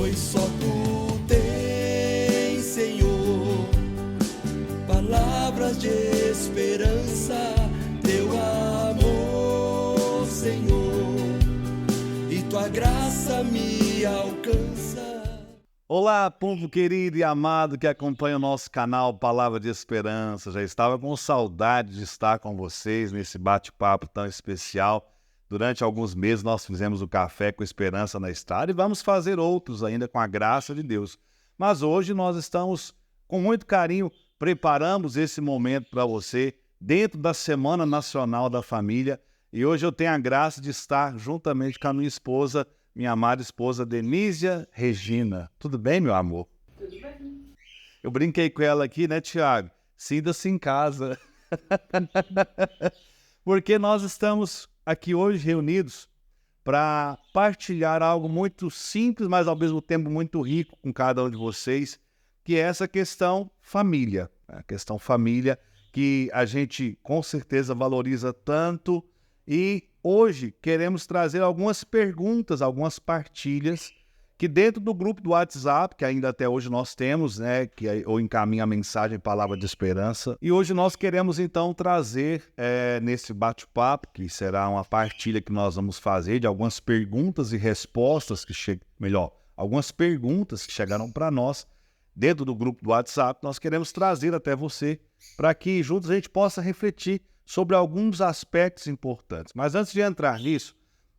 pois só tu tens, Senhor, palavras de esperança, teu amor, Senhor, e tua graça me alcança. Olá, povo querido e amado que acompanha o nosso canal Palavra de Esperança. Já estava com saudade de estar com vocês nesse bate-papo tão especial. Durante alguns meses nós fizemos o Café com Esperança na Estrada e vamos fazer outros ainda com a graça de Deus. Mas hoje nós estamos com muito carinho, preparamos esse momento para você dentro da Semana Nacional da Família. E hoje eu tenho a graça de estar juntamente com a minha esposa, minha amada esposa Denísia Regina. Tudo bem, meu amor? Tudo bem. Eu brinquei com ela aqui, né, Tiago? Sinta-se em casa. Porque nós estamos aqui hoje reunidos para partilhar algo muito simples, mas ao mesmo tempo muito rico com cada um de vocês, que é essa questão família. A questão família que a gente com certeza valoriza tanto. E hoje queremos trazer algumas perguntas, algumas partilhas que dentro do grupo do WhatsApp, que ainda até hoje nós temos, né, que eu encaminho a mensagem Palavra de Esperança. E hoje nós queremos então trazer nesse bate-papo, que será uma partilha que nós vamos fazer de algumas perguntas e respostas algumas perguntas que chegaram para nós dentro do grupo do WhatsApp. Nós queremos trazer até você para que juntos a gente possa refletir sobre alguns aspectos importantes. Mas antes de entrar nisso,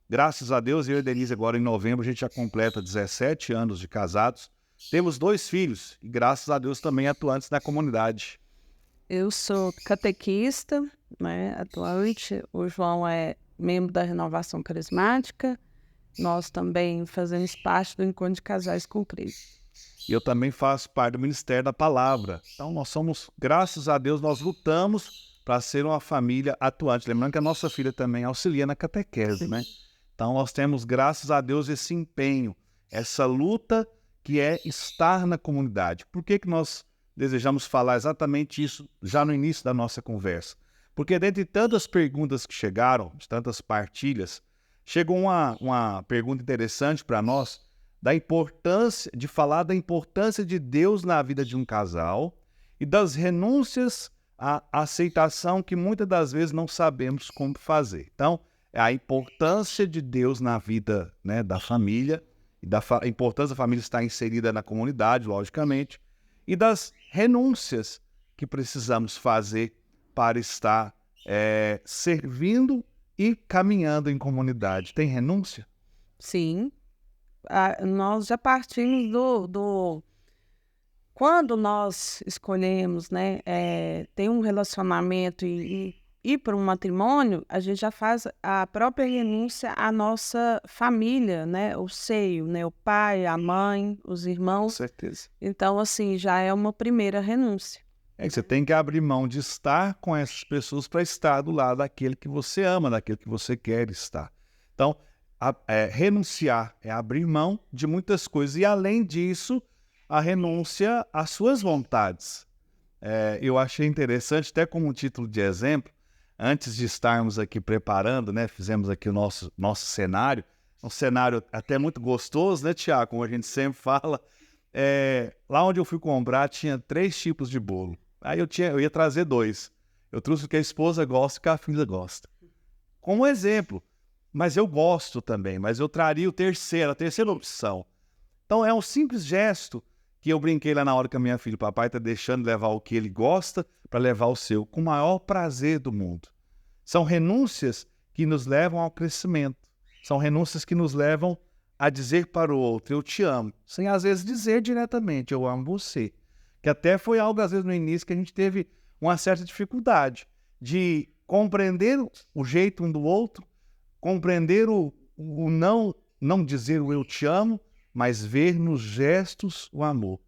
graças a Deus, eu e a Denise agora em novembro, a gente já completa 17 anos de casados. Temos 2 filhos e graças a Deus também atuantes na comunidade. Eu sou catequista, né, atuante. O João é membro da Renovação Carismática. Nós também fazemos parte do Encontro de Casais com Cristo. E eu também faço parte do Ministério da Palavra. Então nós somos, graças a Deus, nós lutamos para ser uma família atuante. Lembrando que a nossa filha também auxilia na catequese, né? Então nós temos, graças a Deus, esse empenho, essa luta que é estar na comunidade. Por que nós desejamos falar exatamente isso já no início da nossa conversa? Porque dentre tantas perguntas que chegaram, de tantas partilhas, chegou uma pergunta interessante para nós, de falar da importância de Deus na vida de um casal e das renúncias à aceitação que muitas das vezes não sabemos como fazer. Então, é a importância de Deus na vida, né, da família, e a importância da família estar inserida na comunidade, logicamente, e das renúncias que precisamos fazer para estar servindo e caminhando em comunidade. Tem renúncia? Sim. Nós já partimos Quando nós escolhemos, né, ter um relacionamento e ir para um matrimônio, a gente já faz a própria renúncia à nossa família, né, o seio, né, o pai, a mãe, os irmãos. Com certeza. Então, assim, já é uma primeira renúncia. Você tem que abrir mão de estar com essas pessoas para estar do lado daquele que você ama, daquele que você quer estar. Então, renunciar é abrir mão de muitas coisas e, além disso, a renúncia às suas vontades. Eu achei interessante, até como título de exemplo, antes de estarmos aqui preparando, né, fizemos aqui o nosso cenário, um cenário até muito gostoso, né, Tiago, como a gente sempre fala. Lá onde eu fui comprar tinha 3 tipos de bolo. Aí eu ia trazer 2. Eu trouxe o que a esposa gosta e o que a filha gosta. Como exemplo, mas eu gosto também, mas eu traria a terceira opção. Então é um simples gesto que eu brinquei lá na hora que a minha filha, o papai está deixando levar o que ele gosta para levar o seu, com o maior prazer do mundo. São renúncias que nos levam ao crescimento. São renúncias que nos levam a dizer para o outro, eu te amo, sem às vezes dizer diretamente, eu amo você. Que até foi algo, às vezes, no início que a gente teve uma certa dificuldade de compreender o jeito um do outro, compreender o não dizer o eu te amo, mas ver nos gestos o amor.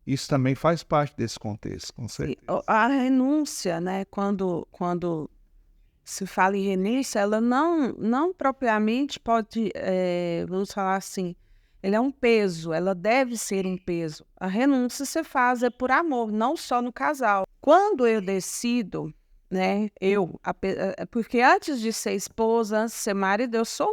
Isso também faz parte desse contexto, com certeza. A renúncia, né, quando se fala em renúncia, ela não propriamente pode, vamos falar assim, ele é um peso, ela deve ser um peso. A renúncia se faz por amor, não só no casal. Quando eu decido né? Porque antes de ser esposa, antes de ser marido, eu sou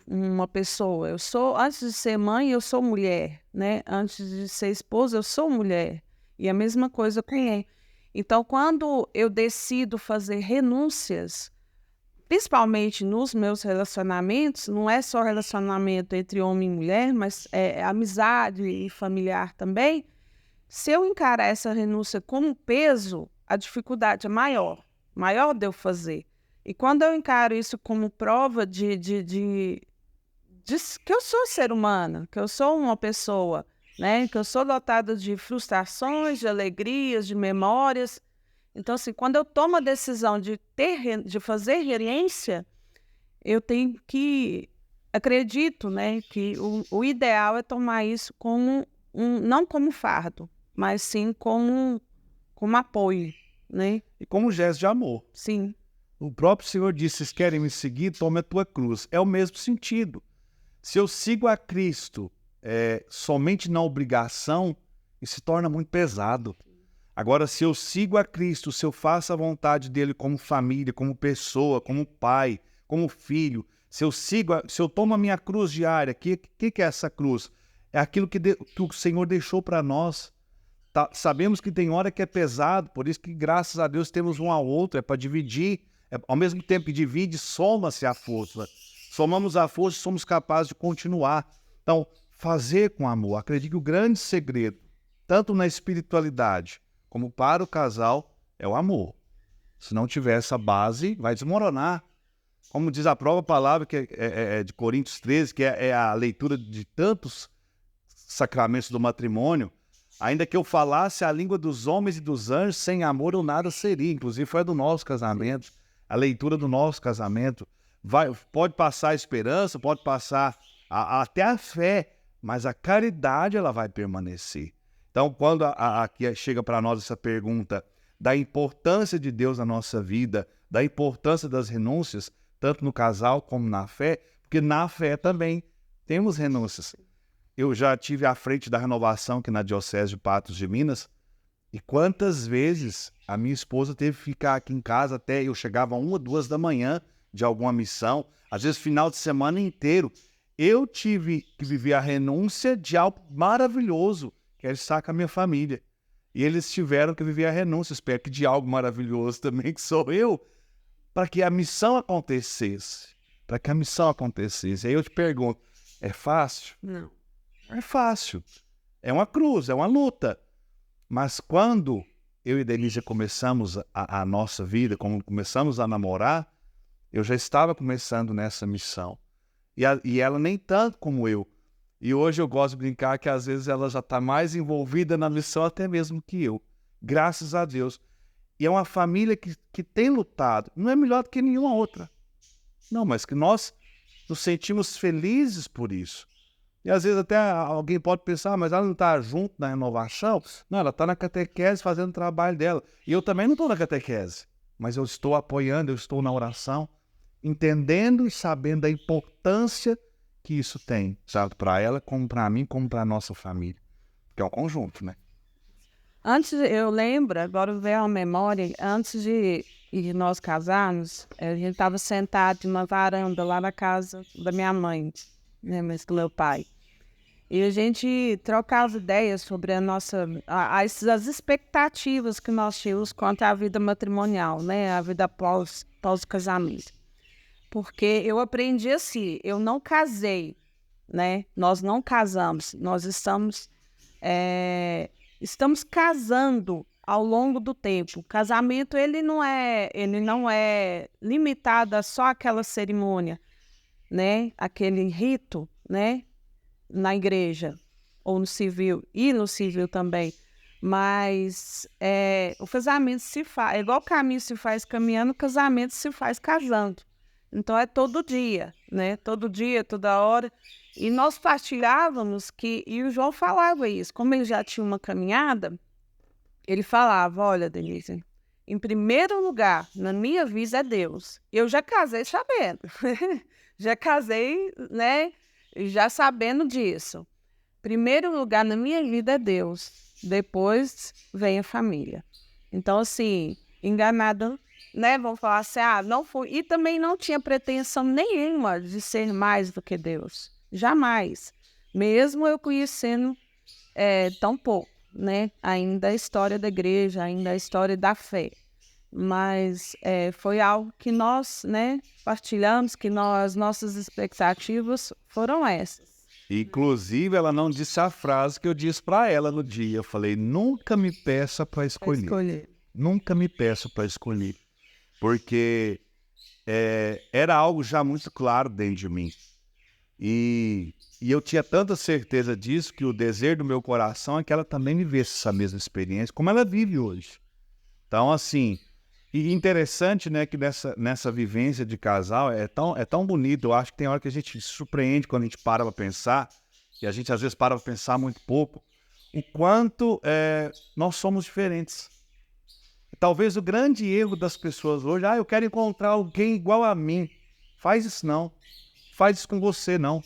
uma pessoa. Antes de ser mãe, eu sou mulher, né? Antes de ser esposa, eu sou mulher. E a mesma coisa com ele. Então, quando eu decido fazer renúncias, principalmente nos meus relacionamentos, não é só relacionamento entre homem e mulher, mas é amizade e familiar também. Se eu encarar essa renúncia como peso, a dificuldade é maior de eu fazer. E quando eu encaro isso como prova de que eu sou ser humana, que eu sou uma pessoa, né, que eu sou dotada de frustrações, de alegrias, de memórias. Então, assim, quando eu tomo a decisão de fazer renúncia, eu tenho que, acredito, né, que o ideal é tomar isso como não como fardo, mas sim como apoio, né? E como gesto de amor. Sim. O próprio Senhor disse, vocês querem me seguir? Tome a tua cruz. É o mesmo sentido. Se eu sigo a Cristo somente na obrigação, isso se torna muito pesado. Agora, se eu sigo a Cristo, se eu faço a vontade dele como família, como pessoa, como pai, como filho, se eu tomo a minha cruz diária, o que é essa cruz? É aquilo que o Senhor deixou para nós. Sabemos que tem hora que é pesado, por isso que, graças a Deus, temos um ao outro, é para dividir. Ao mesmo tempo que divide, soma-se a força. Somamos a força e somos capazes de continuar. Então, fazer com amor. Acredito que o grande segredo, tanto na espiritualidade como para o casal, é o amor. Se não tiver essa base, vai desmoronar. Como diz a própria palavra que é de Coríntios 13, que é a leitura de tantos sacramentos do matrimônio, ainda que eu falasse a língua dos homens e dos anjos, sem amor eu nada seria. Inclusive foi a do nosso casamento, a leitura do nosso casamento. Pode passar a esperança, pode passar até a fé, mas a caridade ela vai permanecer. Então, quando aqui chega para nós essa pergunta da importância de Deus na nossa vida, da importância das renúncias, tanto no casal como na fé, porque na fé também temos renúncias. Eu já tive à frente da renovação aqui na Diocese de Patos de Minas, e quantas vezes a minha esposa teve que ficar aqui em casa até eu chegava 1 ou 2 da manhã de alguma missão, às vezes final de semana inteiro. Eu tive que viver a renúncia de algo maravilhoso, que é estar com a minha família. E eles tiveram que viver a renúncia, espero que de algo maravilhoso também, que sou eu, para que a missão acontecesse. Para que a missão acontecesse. Aí eu te pergunto, é fácil? Não. É fácil. É uma cruz, é uma luta. Mas quando eu e Denise começamos a nossa vida, quando começamos a namorar, eu já estava começando nessa missão. E ela nem tanto como eu. E hoje eu gosto de brincar que às vezes ela já está mais envolvida na missão até mesmo que eu. Graças a Deus. E é uma família que tem lutado. Não é melhor do que nenhuma outra. Não, mas que nós nos sentimos felizes por isso. E às vezes até alguém pode pensar, mas ela não está junto na renovação? Não, ela está na catequese fazendo o trabalho dela. E eu também não estou na catequese. Mas eu estou apoiando, eu estou na oração, entendendo e sabendo da importância que isso tem, sabe, para ela, como para mim, como para a nossa família. Que é um conjunto, né? Antes, eu lembro, agora veio a memória, antes de nós casarmos, a gente estava sentado numa varanda lá na casa da minha mãe, né, mas do meu pai. E a gente trocava ideias sobre as expectativas que nós tínhamos quanto à vida matrimonial, né, a vida pós-casamento. Porque eu aprendi assim, eu não casei, né? Nós não casamos, nós estamos casando ao longo do tempo. O casamento ele não é limitado a só aquela cerimônia, né? Aquele rito, né? Na igreja ou no civil e no civil também. Mas o casamento se faz, igual o caminho se faz caminhando, o casamento se faz casando. Então, é todo dia, né? Todo dia, toda hora. E nós partilhávamos e o João falava isso. Como ele já tinha uma caminhada, ele falava, olha, Denise, em primeiro lugar, na minha vida é Deus. Eu já casei sabendo. Já casei, né? Já sabendo disso. Primeiro lugar na minha vida é Deus. Depois vem a família. Então, assim, enganada né, vamos falar assim, não fui, e também não tinha pretensão nenhuma de ser mais do que Deus, jamais, mesmo eu conhecendo tão pouco, né, ainda a história da igreja, ainda a história da fé, mas foi algo que nós, né, partilhamos, que nossas expectativas foram essas. Inclusive, ela não disse a frase que eu disse para ela no dia. Eu falei, nunca me peça para escolher. Nunca me peça para escolher. Porque era algo já muito claro dentro de mim. E eu tinha tanta certeza disso que o desejo do meu coração é que ela também vivesse essa mesma experiência, como ela vive hoje. Então, assim, e interessante, né, que nessa vivência de casal é tão bonito. Eu acho que tem hora que a gente se surpreende quando a gente para para pensar, e a gente às vezes para para pensar muito pouco, o quanto nós somos diferentes. Talvez o grande erro das pessoas hoje, eu quero encontrar alguém igual a mim. Faz isso não. Faz isso com você não.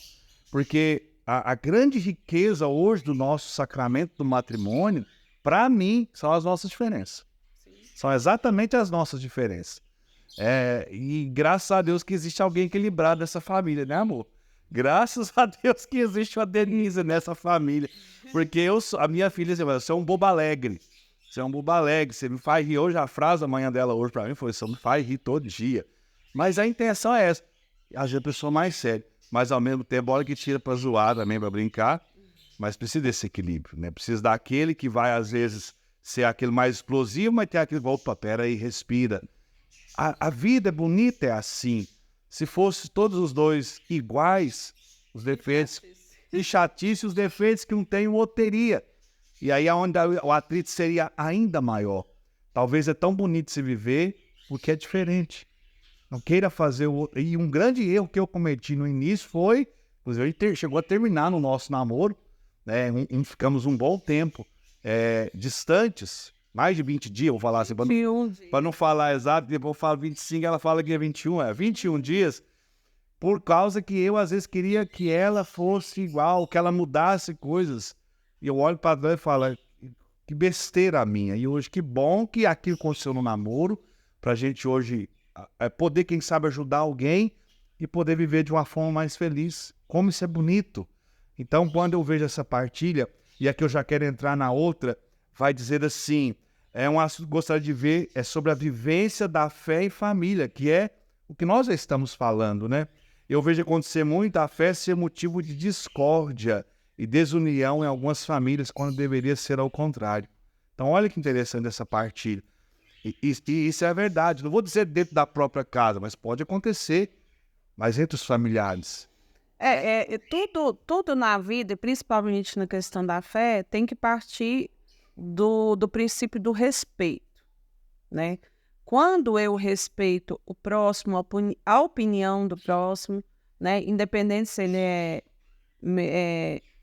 Porque a grande riqueza hoje do nosso sacramento do matrimônio, para mim, são as nossas diferenças. São exatamente as nossas diferenças. E graças a Deus que existe alguém equilibrado nessa família, né, amor? Graças a Deus que existe uma Denise nessa família. Porque a minha filha dizia, você é um bobo alegre. Você é um bobo alegre, você me faz rir. Hoje a frase da manhã dela hoje pra mim foi, você me faz rir todo dia. Mas a intenção é essa. A gente é a pessoa mais séria. Mas ao mesmo tempo, hora que tira pra zoar também, pra brincar. Mas precisa desse equilíbrio, né? Precisa daquele que vai, às vezes, ser aquele mais explosivo, mas tem aquele, opa, pera aí, respira. A vida é bonita, é assim. Se fosse todos os dois iguais, os defeitos, e chatice, os defeitos que um tem, o outro teria. E aí onde o atrito seria ainda maior. Talvez é tão bonito se viver porque é diferente. Não queira fazer o outro. E um grande erro que eu cometi no início foi, inclusive, a gente chegou a terminar no nosso namoro, né? Ficamos um bom tempo distantes, mais de 20 dias, vou falar assim, para não falar exato, depois eu falo 25, ela fala que é 21, 21 dias, por causa que eu às vezes queria que ela fosse igual, que ela mudasse coisas. E eu olho para ela e falo, que besteira a minha. E hoje, que bom que aquilo aconteceu no namoro, para a gente hoje poder, quem sabe, ajudar alguém e poder viver de uma forma mais feliz. Como isso é bonito. Então, quando eu vejo essa partilha, e aqui eu já quero entrar na outra, vai dizer assim, um assunto que eu gostaria de ver, é sobre a vivência da fé em família, que é o que nós já estamos falando, né? Eu vejo acontecer muito a fé ser motivo de discórdia e desunião em algumas famílias, quando deveria ser ao contrário. Então, olha que interessante essa partilha. E isso é verdade. Não vou dizer dentro da própria casa, mas pode acontecer, mas entre os familiares. Tudo na vida, principalmente na questão da fé, tem que partir do princípio do respeito, né? Quando eu respeito o próximo, a opinião do próximo, né? Independente se ele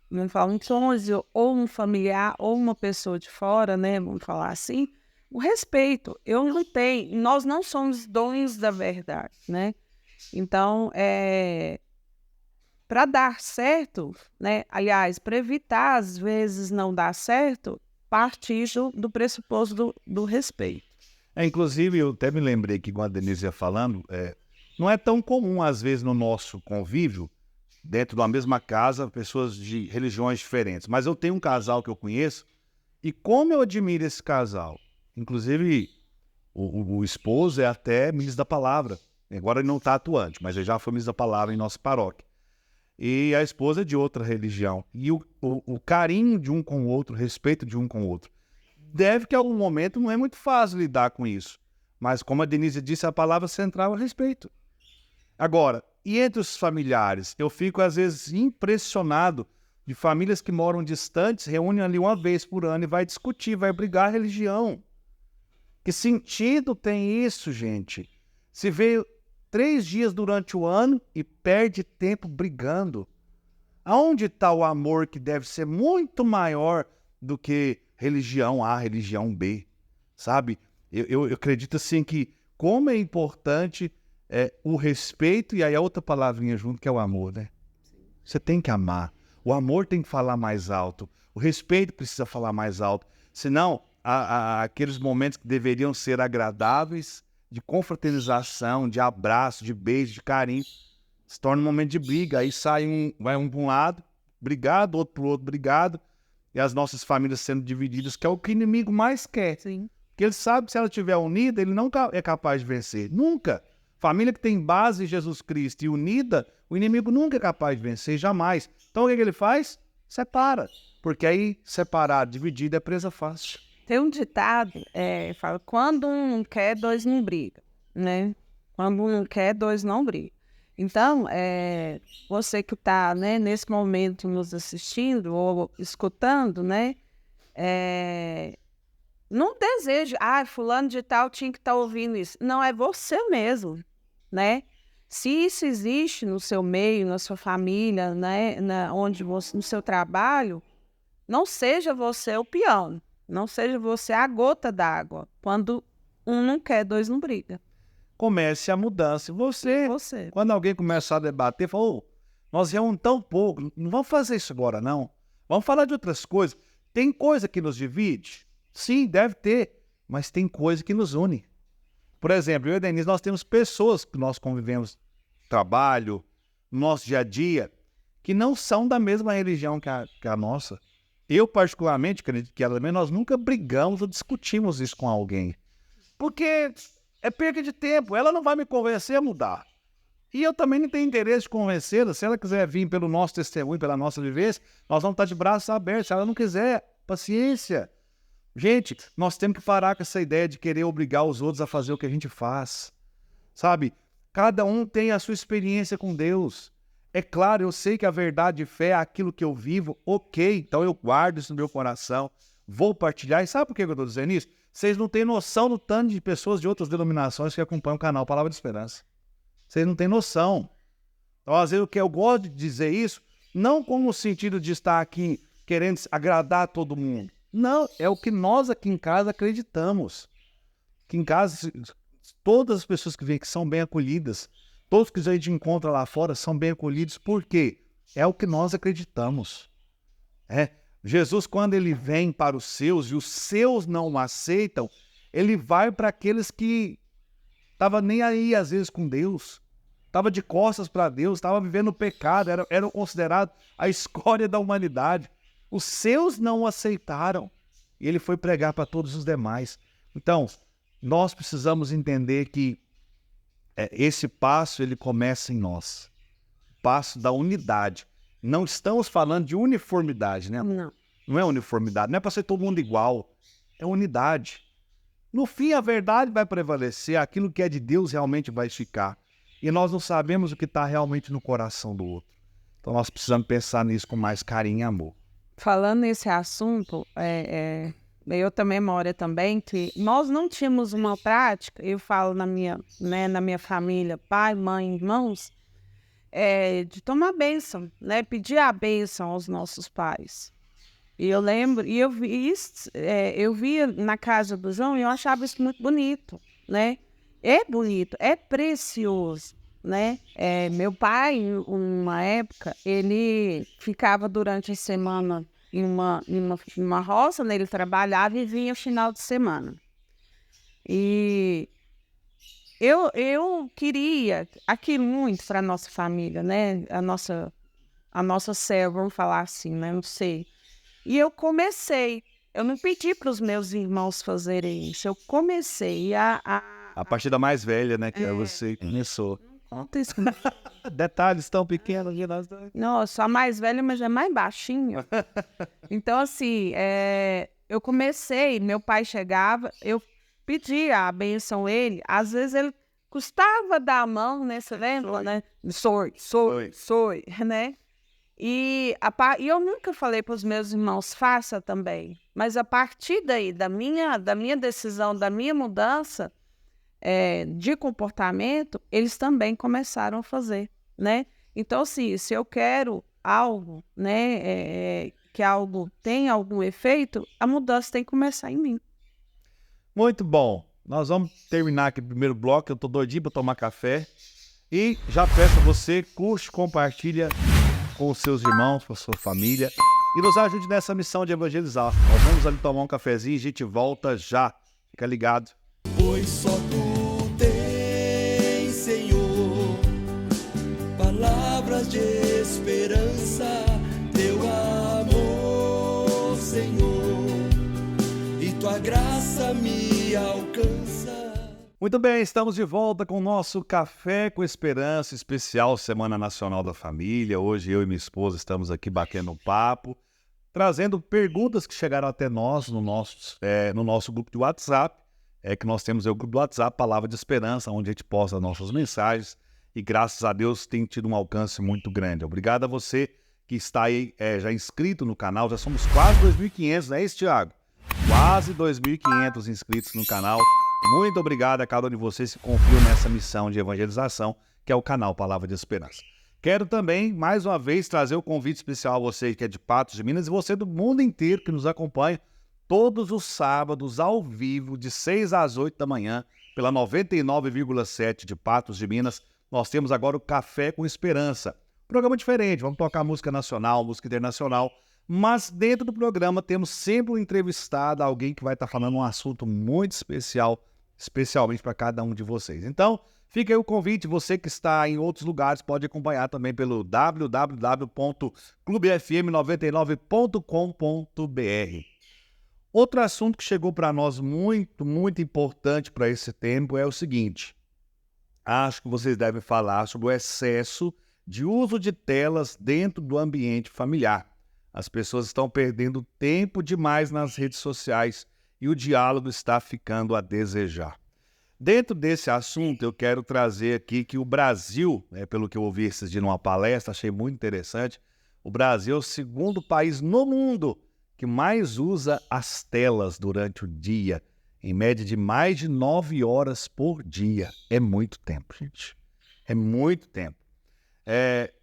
vamos falar, um cônjuge, ou um familiar, ou uma pessoa de fora, né? Vamos falar assim. O respeito, nós não somos donos da verdade, né? Então, para dar certo, né? Aliás, para evitar, às vezes, não dar certo, partir do pressuposto do respeito. Inclusive, eu até me lembrei que, quando a Denise ia falando, não é tão comum, às vezes, no nosso convívio, dentro da mesma casa, pessoas de religiões diferentes. Mas eu tenho um casal que eu conheço, e como eu admiro esse casal. Inclusive, o esposo é até ministro da palavra. Agora ele não está atuante, mas ele já foi ministro da palavra em nossa paróquia. E a esposa é de outra religião. E o carinho de um com o outro, o respeito de um com o outro. Deve que em algum momento não é muito fácil lidar com isso. Mas como a Denise disse, a palavra central é respeito. Agora, e entre os familiares? Eu fico às vezes impressionado de famílias que moram distantes, reúnem ali uma vez por ano e vai discutir, vai brigar religião. Que sentido tem isso, gente? Se vê 3 dias durante o ano e perde tempo brigando. Aonde está o amor que deve ser muito maior do que religião A, religião B? Sabe? Eu acredito assim que como é importante o respeito, e aí a outra palavrinha junto, que é o amor, né? Você tem que amar. O amor tem que falar mais alto. O respeito precisa falar mais alto. Senão, aqueles momentos que deveriam ser agradáveis de confraternização, de abraço, de beijo, de carinho, se torna um momento de briga. Aí vai um para um lado, brigado, outro para o outro, brigado, e as nossas famílias sendo divididas, que é o que o inimigo mais quer. Sim. Porque ele sabe que se ela estiver unida, ele não é capaz de vencer. Nunca. Família que tem base em Jesus Cristo e unida, o inimigo nunca é capaz de vencer, jamais. Então o que ele faz? Separa. Porque aí, separado, dividido, é presa fácil. Tem um ditado, fala, quando um não quer, dois não brigam, né? Quando um não quer, dois não brigam. Então, você que está, né, nesse momento nos assistindo ou escutando, né? Não deseja, fulano de tal tinha que estar ouvindo isso. Não, é você mesmo, né? Se isso existe no seu meio, na sua família, né, no seu trabalho, não seja você o peão, não seja você a gota d'água. Quando um não quer, dois não brigam. Comece a mudança. Você, quando alguém começar a debater, fala, nós reunimos tão pouco, não vamos fazer isso agora, não. Vamos falar de outras coisas. Tem coisa que nos divide? Sim, deve ter, mas tem coisa que nos une. Por exemplo, eu e a Denise, nós temos pessoas que nós convivemos no trabalho, no nosso dia a dia, que não são da mesma religião que a nossa. Eu, particularmente, acredito que ela também, nós nunca brigamos ou discutimos isso com alguém. Porque é perda de tempo. Ela não vai me convencer a mudar. E eu também não tenho interesse de convencê-la. Se ela quiser vir pelo nosso testemunho, pela nossa vivência, nós vamos estar de braços abertos. Se ela não quiser, paciência. Gente, nós temos que parar com essa ideia de querer obrigar os outros a fazer o que a gente faz. Sabe? Cada um tem a sua experiência com Deus. É claro, eu sei que a verdade de fé é aquilo que eu vivo. Ok, então eu guardo isso no meu coração. Vou partilhar. E sabe por que eu estou dizendo isso? Vocês não têm noção do tanto de pessoas de outras denominações que acompanham o canal Palavra de Esperança. Vocês não têm noção. Então, às vezes, o que eu gosto de dizer isso, não como no sentido de estar aqui querendo agradar a todo mundo. Não, é o que nós aqui em casa acreditamos. Aqui em casa, todas as pessoas que vêm aqui são bem acolhidas. Todos que a gente encontra lá fora são bem acolhidos. Por quê? É o que nós acreditamos. Jesus, quando ele vem para os seus e os seus não o aceitam, ele vai para aqueles que estavam nem aí, às vezes, com Deus. Estava de costas para Deus, estava vivendo o pecado, eram considerados a escória da humanidade. Os seus não o aceitaram. E ele foi pregar para todos os demais. Então, nós precisamos entender que esse passo, ele começa em nós. O passo da unidade. Não estamos falando de uniformidade, né? Não é uniformidade, não é para ser todo mundo igual. É unidade. No fim, a verdade vai prevalecer, aquilo que é de Deus realmente vai ficar. E nós não sabemos o que está realmente no coração do outro. Então nós precisamos pensar nisso com mais carinho e amor. Falando nesse assunto, eu também moro também, que nós não tínhamos uma prática, eu falo na minha família, pai, mãe, irmãos, de tomar bênção, né? Pedir a bênção aos nossos pais. E eu lembro, e eu via na casa do João e eu achava isso muito bonito, né? É bonito, é precioso, né? Meu pai, em uma época, ele ficava durante a semana em uma roça, né? Ele trabalhava e vinha final de semana. E eu queria aquilo muito para a nossa família, né? A nossa serva, vamos falar assim, né? Não sei. E eu não pedi para os meus irmãos fazerem isso, eu comecei A partir da mais velha, né? Que você começou. Conta isso. Detalhes tão pequenos. Não, eu sou a mais velha, mas já é mais baixinho. Então, assim, eu comecei, meu pai chegava, eu pedia a bênção a ele, às vezes ele custava dar a mão, né? Você lembra, né? Soy, né? E eu nunca falei para os meus irmãos, faça também. Mas a partir daí, da minha decisão, da minha mudança de comportamento, eles também começaram a fazer, né? Então, assim, se eu quero algo, né, que algo tenha algum efeito, a mudança tem que começar em mim. Muito bom. Nós vamos terminar aqui o primeiro bloco. Eu estou doidinho para tomar café. E já peço a você, curte, compartilha com os seus irmãos, com a sua família. E nos ajude nessa missão de evangelizar. Nós vamos ali tomar um cafezinho e a gente volta já. Fica ligado. Pois só tu tens Senhor, e tua graça me alcança. Muito bem, estamos de volta com o nosso Café com Esperança, especial Semana Nacional da Família. Hoje eu e minha esposa estamos aqui batendo um papo, trazendo perguntas que chegaram até nós no nosso grupo de WhatsApp, que nós temos o grupo do WhatsApp, Palavra de Esperança, onde a gente posta nossas mensagens e graças a Deus tem tido um alcance muito grande. Obrigado a você que está aí já inscrito no canal, já somos quase 2.500, não é isso, Thiago? Quase 2.500 inscritos no canal. Muito obrigado a cada um de vocês que confiou nessa missão de evangelização, que é o canal Palavra de Esperança. Quero também, mais uma vez, trazer o convite especial a você que é de Patos de Minas e você do mundo inteiro que nos acompanha todos os sábados, ao vivo, de 6 às 8 da manhã, pela 99,7 de Patos de Minas. Nós temos agora o Café com Esperança. Programa diferente, vamos tocar música nacional, música internacional, mas dentro do programa temos sempre um entrevistado, alguém que vai estar falando um assunto muito especial, especialmente para cada um de vocês. Então, fica aí o convite, você que está em outros lugares pode acompanhar também pelo www.clubefm99.com.br. Outro assunto que chegou para nós muito, muito importante para esse tempo é o seguinte: acho que vocês devem falar sobre o excesso de uso de telas dentro do ambiente familiar. As pessoas estão perdendo tempo demais nas redes sociais e o diálogo está ficando a desejar. Dentro desse assunto, eu quero trazer aqui que o Brasil, pelo que eu ouvi esses dias numa palestra, achei muito interessante, o Brasil é o segundo país no mundo que mais usa as telas durante o dia, em média de mais de 9 horas por dia. É muito tempo, gente. É muito tempo.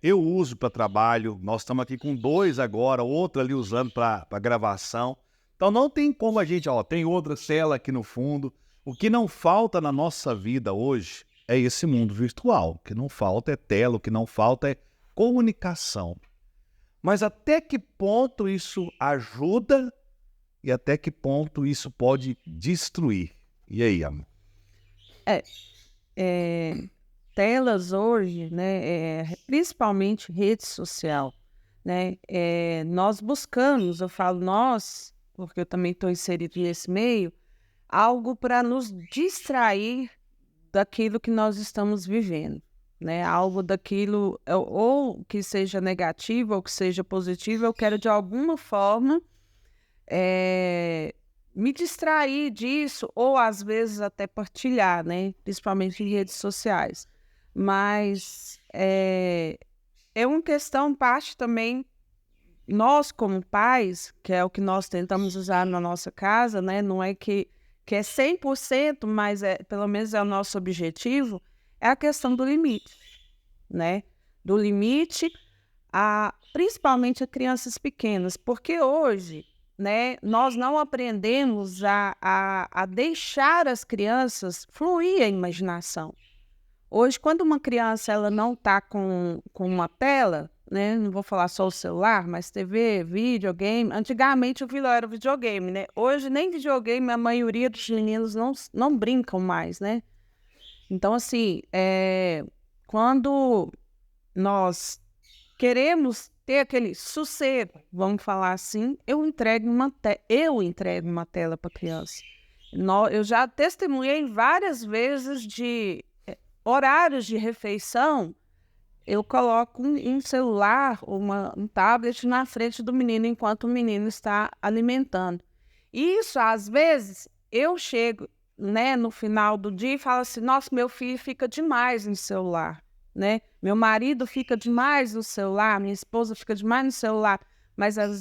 Eu uso para trabalho, nós estamos aqui com 2 agora, outro ali usando para gravação. Então não tem como a gente, tem outra tela aqui no fundo. O que não falta na nossa vida hoje é esse mundo virtual. O que não falta é tela, o que não falta é comunicação. Mas até que ponto isso ajuda e até que ponto isso pode destruir? E aí, amor? Telas hoje, né, principalmente rede social, né, nós buscamos, eu falo nós, porque eu também estou inserido nesse meio, algo para nos distrair daquilo que nós estamos vivendo, né, algo daquilo, ou que seja negativo ou que seja positivo, eu quero de alguma forma me distrair disso, ou às vezes até partilhar, né, principalmente em redes sociais. Mas é uma questão, parte também, nós como pais, que é o que nós tentamos usar na nossa casa, né? Não é que é 100%, mas pelo menos é o nosso objetivo, é a questão do limite, né? Do limite, principalmente a crianças pequenas, porque hoje, né, nós não aprendemos a deixar as crianças fluir a imaginação. Hoje, quando uma criança ela não está com uma tela, né? Não vou falar só o celular, mas TV, videogame. Antigamente o vilão era o videogame, né? Hoje nem videogame, a maioria dos meninos não brincam mais, né? Então, assim, quando nós queremos ter aquele sossego, vamos falar assim, eu entrego uma tela para a criança. Eu já testemunhei várias vezes de horários de refeição, eu coloco um celular, um tablet na frente do menino enquanto o menino está alimentando. Isso, às vezes, eu chego, né, no final do dia e falo assim, nossa, meu filho fica demais no celular, né? Meu marido fica demais no celular, minha esposa fica demais no celular. Mas às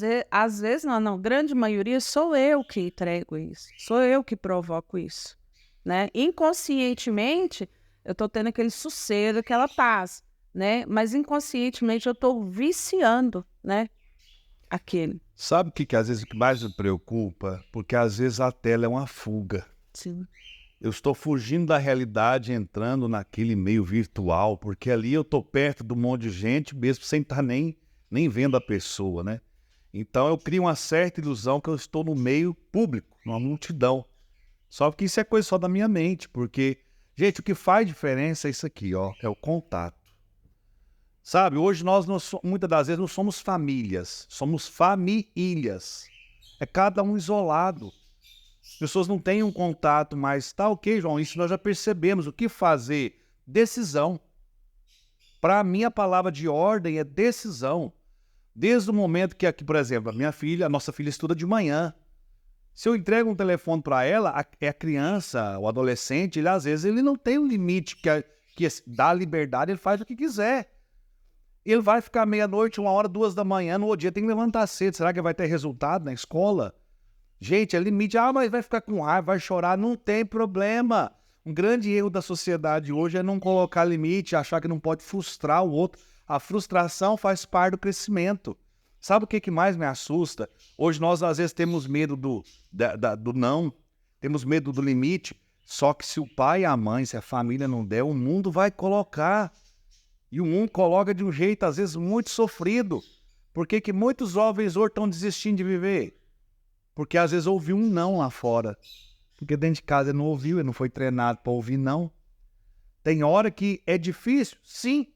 vezes, não, grande maioria, sou eu que entrego isso, sou eu que provoco isso, né? Inconscientemente, eu estou tendo aquele sossego, aquela paz, né? Mas inconscientemente eu estou viciando, né? Aquele. Sabe o que às vezes o que mais me preocupa? Porque às vezes a tela é uma fuga. Sim. Eu estou fugindo da realidade, entrando naquele meio virtual, porque ali eu estou perto de um monte de gente, mesmo sem estar nem vendo a pessoa, né? Então eu crio uma certa ilusão que eu estou no meio público, numa multidão. Só que isso é coisa só da minha mente, porque, gente, o que faz diferença é isso aqui, ó, é o contato. Sabe, hoje nós muitas das vezes não somos famílias, somos famílias. É cada um isolado. As pessoas não têm um contato mais. Tá ok, João, isso nós já percebemos. O que fazer? Decisão. Para mim, a palavra de ordem é decisão. Desde o momento que aqui, por exemplo, a nossa filha estuda de manhã. Se eu entrego um telefone para ela, a criança, o adolescente, às vezes ele não tem um limite que dá liberdade, ele faz o que quiser. Ele vai ficar meia-noite, 1h, 2h, no outro dia tem que levantar cedo. Será que vai ter resultado na escola? Gente, é limite. Mas vai ficar com raiva, vai chorar. Não tem problema. Um grande erro da sociedade hoje é não colocar limite, achar que não pode frustrar o outro. A frustração faz parte do crescimento. Sabe o que mais me assusta? Hoje nós, às vezes, temos medo do não, temos medo do limite, só que se o pai e a mãe, se a família não der, o mundo vai colocar. E o mundo coloca de um jeito, às vezes, muito sofrido. Por que muitos jovens hoje estão desistindo de viver? Porque, às vezes, ouviu um não lá fora. Porque dentro de casa ele não ouviu, ele não foi treinado para ouvir não. Tem hora que é difícil? Sim.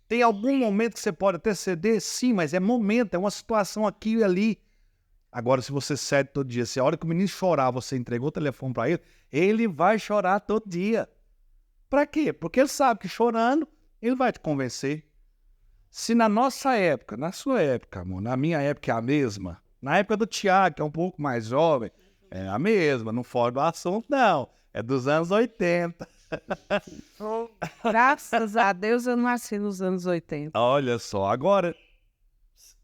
Tem algum momento que você pode até ceder? Sim, mas é momento, é uma situação aqui e ali. Agora, se você cede todo dia, se a hora que o menino chorar, você entregou o telefone para ele, ele vai chorar todo dia. Para quê? Porque ele sabe que chorando, ele vai te convencer. Se na nossa época, na sua época, amor, na minha época é a mesma, na época do Tiago, que é um pouco mais jovem, é a mesma, não foge do assunto, não. É dos anos 80. Graças a Deus eu nasci nos anos 80. Olha só, agora,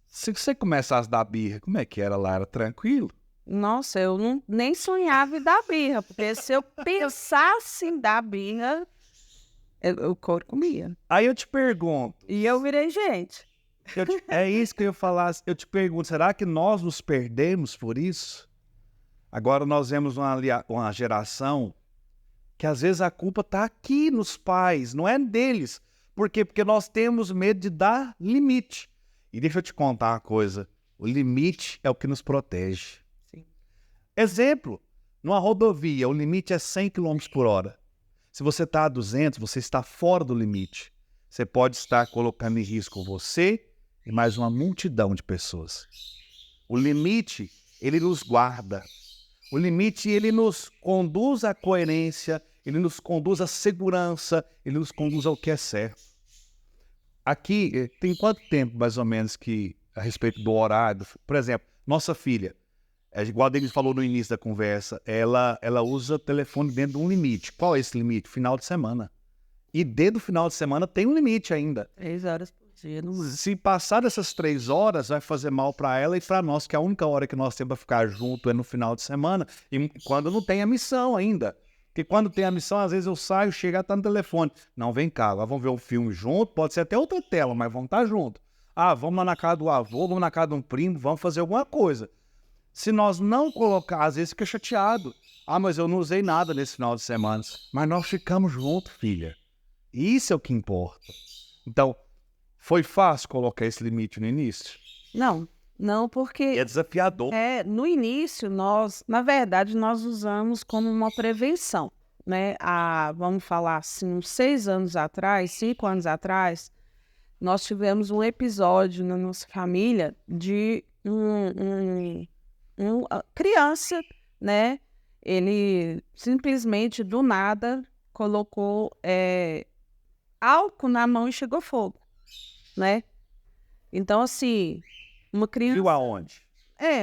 se você começasse a dar birra, como é que era lá? Era tranquilo? Nossa, eu nem sonhava em dar birra, porque se eu pensasse em dar birra, o couro comia. Aí eu te pergunto... E eu virei gente. É isso que eu ia falar. Eu te pergunto, será que nós nos perdemos por isso? Agora nós vemos uma geração que às vezes a culpa está aqui nos pais, não é deles. Por quê? Porque nós temos medo de dar limite. E deixa eu te contar uma coisa. O limite é o que nos protege. Sim. Exemplo, numa rodovia, o limite é 100 km por hora. Se você está a 200, você está fora do limite. Você pode estar colocando em risco você e mais uma multidão de pessoas. O limite, ele nos guarda. O limite, ele nos conduz à coerência, ele nos conduz à segurança, ele nos conduz ao que é certo. Aqui, tem quanto tempo, mais ou menos, que a respeito do horário? Por exemplo, nossa filha, igual a Denise falou no início da conversa, ela usa o telefone dentro de um limite. Qual é esse limite? Final de semana. E dentro do final de semana tem um limite ainda. 3 horas por dia, não é? Se passar dessas 3 horas, vai fazer mal para ela e para nós, que a única hora que nós temos para ficar junto é no final de semana, e quando não tem a missão ainda. Porque quando tem a missão, às vezes eu saio, chego, tá no telefone. Não, vem cá, agora vamos ver um filme junto, pode ser até outra tela, mas vamos estar junto. Ah, vamos lá na casa do avô, vamos na casa de um primo, vamos fazer alguma coisa. Se nós não colocar, às vezes fica chateado. Ah, mas eu não usei nada nesse final de semana. Mas nós ficamos juntos, filha. Isso é o que importa. Então, foi fácil colocar esse limite no início? Não, porque... É desafiador. No início, na verdade, nós usamos como uma prevenção, né? Vamos falar assim, uns 6 anos atrás, 5 anos atrás, nós tivemos um episódio na nossa família de uma criança, né? Ele simplesmente, do nada, colocou álcool na mão e chegou fogo, né? Então, assim, uma criança... Viu aonde?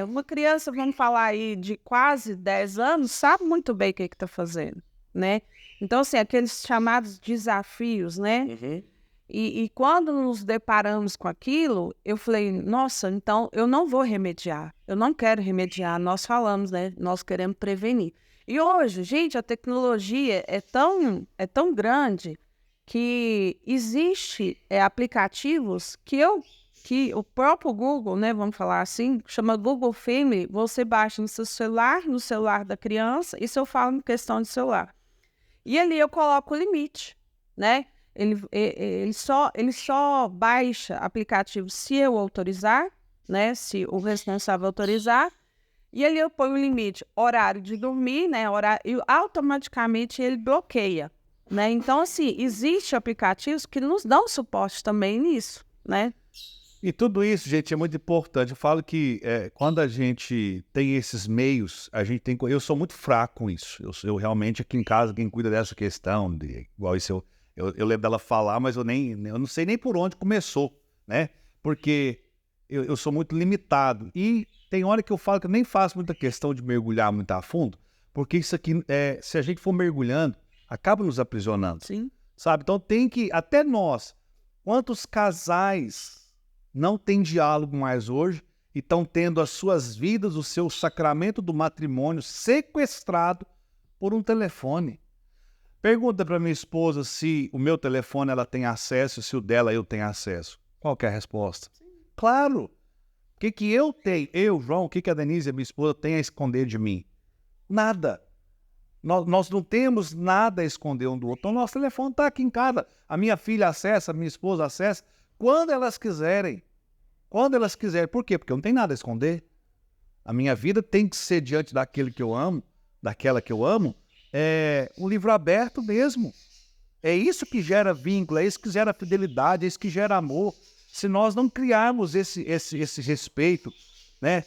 Uma criança, vamos falar aí, de quase 10 anos, sabe muito bem o que está fazendo, né? Então, assim, aqueles chamados desafios, né? Uhum. E quando nos deparamos com aquilo, eu falei, nossa, então eu não vou remediar, eu não quero remediar. Nós falamos, né? Nós queremos prevenir. E hoje, gente, a tecnologia é tão grande que existe aplicativos que o próprio Google, né, vamos falar assim, chama Google Family, você baixa no seu celular, no celular da criança, isso eu falo em questão de celular. E ali eu coloco o limite, né? Ele só baixa aplicativo se eu autorizar, né? Se o responsável autorizar. E ali eu ponho o limite, horário de dormir, né? E automaticamente ele bloqueia, né? Então, assim, existem aplicativos que nos dão suporte também nisso, né? E tudo isso, gente, é muito importante. Eu falo que quando a gente tem esses meios, a gente tem. Eu sou muito fraco com isso. Eu realmente, aqui em casa, quem cuida dessa questão, igual isso, eu lembro dela falar, mas eu não sei nem por onde começou, né? Porque eu sou muito limitado. E tem hora que eu falo que eu nem faço muita questão de mergulhar muito a fundo, porque isso aqui, se a gente for mergulhando, acaba nos aprisionando. Sim. Sabe? Então tem que, até nós, quantos casais não têm diálogo mais hoje e estão tendo as suas vidas, o seu sacramento do matrimônio sequestrado por um telefone. Pergunta para minha esposa se o meu telefone ela tem acesso, se o dela eu tenho acesso. Qual que é a resposta? Sim. Claro! O que eu tenho, João, o que a Denise, a minha esposa, tem a esconder de mim? Nada. Nós não temos nada a esconder um do outro. Então, nosso telefone está aqui em casa. A minha filha acessa, a minha esposa acessa, quando elas quiserem. Quando elas quiserem. Por quê? Porque eu não tenho nada a esconder. A minha vida tem que ser diante daquele que eu amo, daquela que eu amo, um livro aberto mesmo. É isso que gera vínculo, é isso que gera fidelidade, é isso que gera amor. Se nós não criarmos esse respeito, né?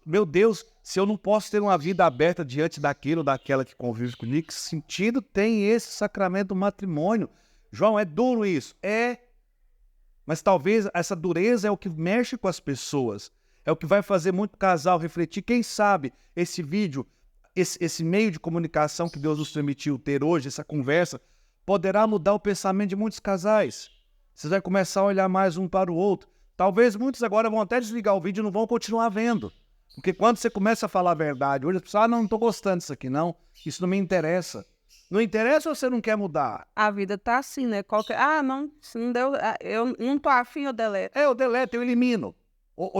Meu Deus, se eu não posso ter uma vida aberta diante daquilo ou daquela que convive comigo, que sentido tem esse sacramento do matrimônio? João, é duro isso? Mas talvez essa dureza é o que mexe com as pessoas. É o que vai fazer muito casal refletir. Quem sabe esse vídeo, esse meio de comunicação que Deus nos permitiu ter hoje, essa conversa, poderá mudar o pensamento de muitos casais. Vocês vão começar a olhar mais um para o outro. Talvez muitos agora vão até desligar o vídeo e não vão continuar vendo. Porque quando você começa a falar a verdade, hoje as pessoas, não estou gostando disso aqui, não. Isso não me interessa. Não interessa ou você não quer mudar? A vida tá assim, né? não, se não deu, eu não tô afim, eu deleto. Eu deleto, eu elimino.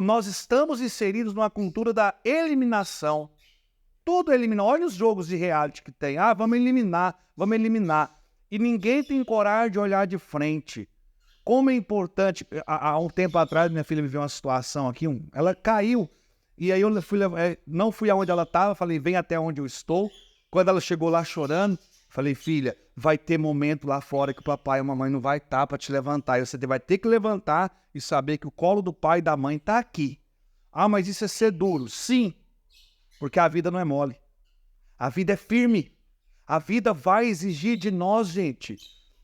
Nós estamos inseridos numa cultura da eliminação. Tudo elimina. Olha os jogos de reality que tem. Vamos eliminar. E ninguém tem coragem de olhar de frente. Como é importante. Há um tempo atrás, minha filha viveu uma situação aqui, ela caiu. E aí eu não fui aonde ela estava, falei, vem até onde eu estou. Quando ela chegou lá chorando, falei, filha, vai ter momento lá fora que o papai e a mamãe não vai estar para te levantar. E você vai ter que levantar e saber que o colo do pai e da mãe está aqui. Mas isso é ser duro. Sim, porque a vida não é mole. A vida é firme. A vida vai exigir de nós, gente.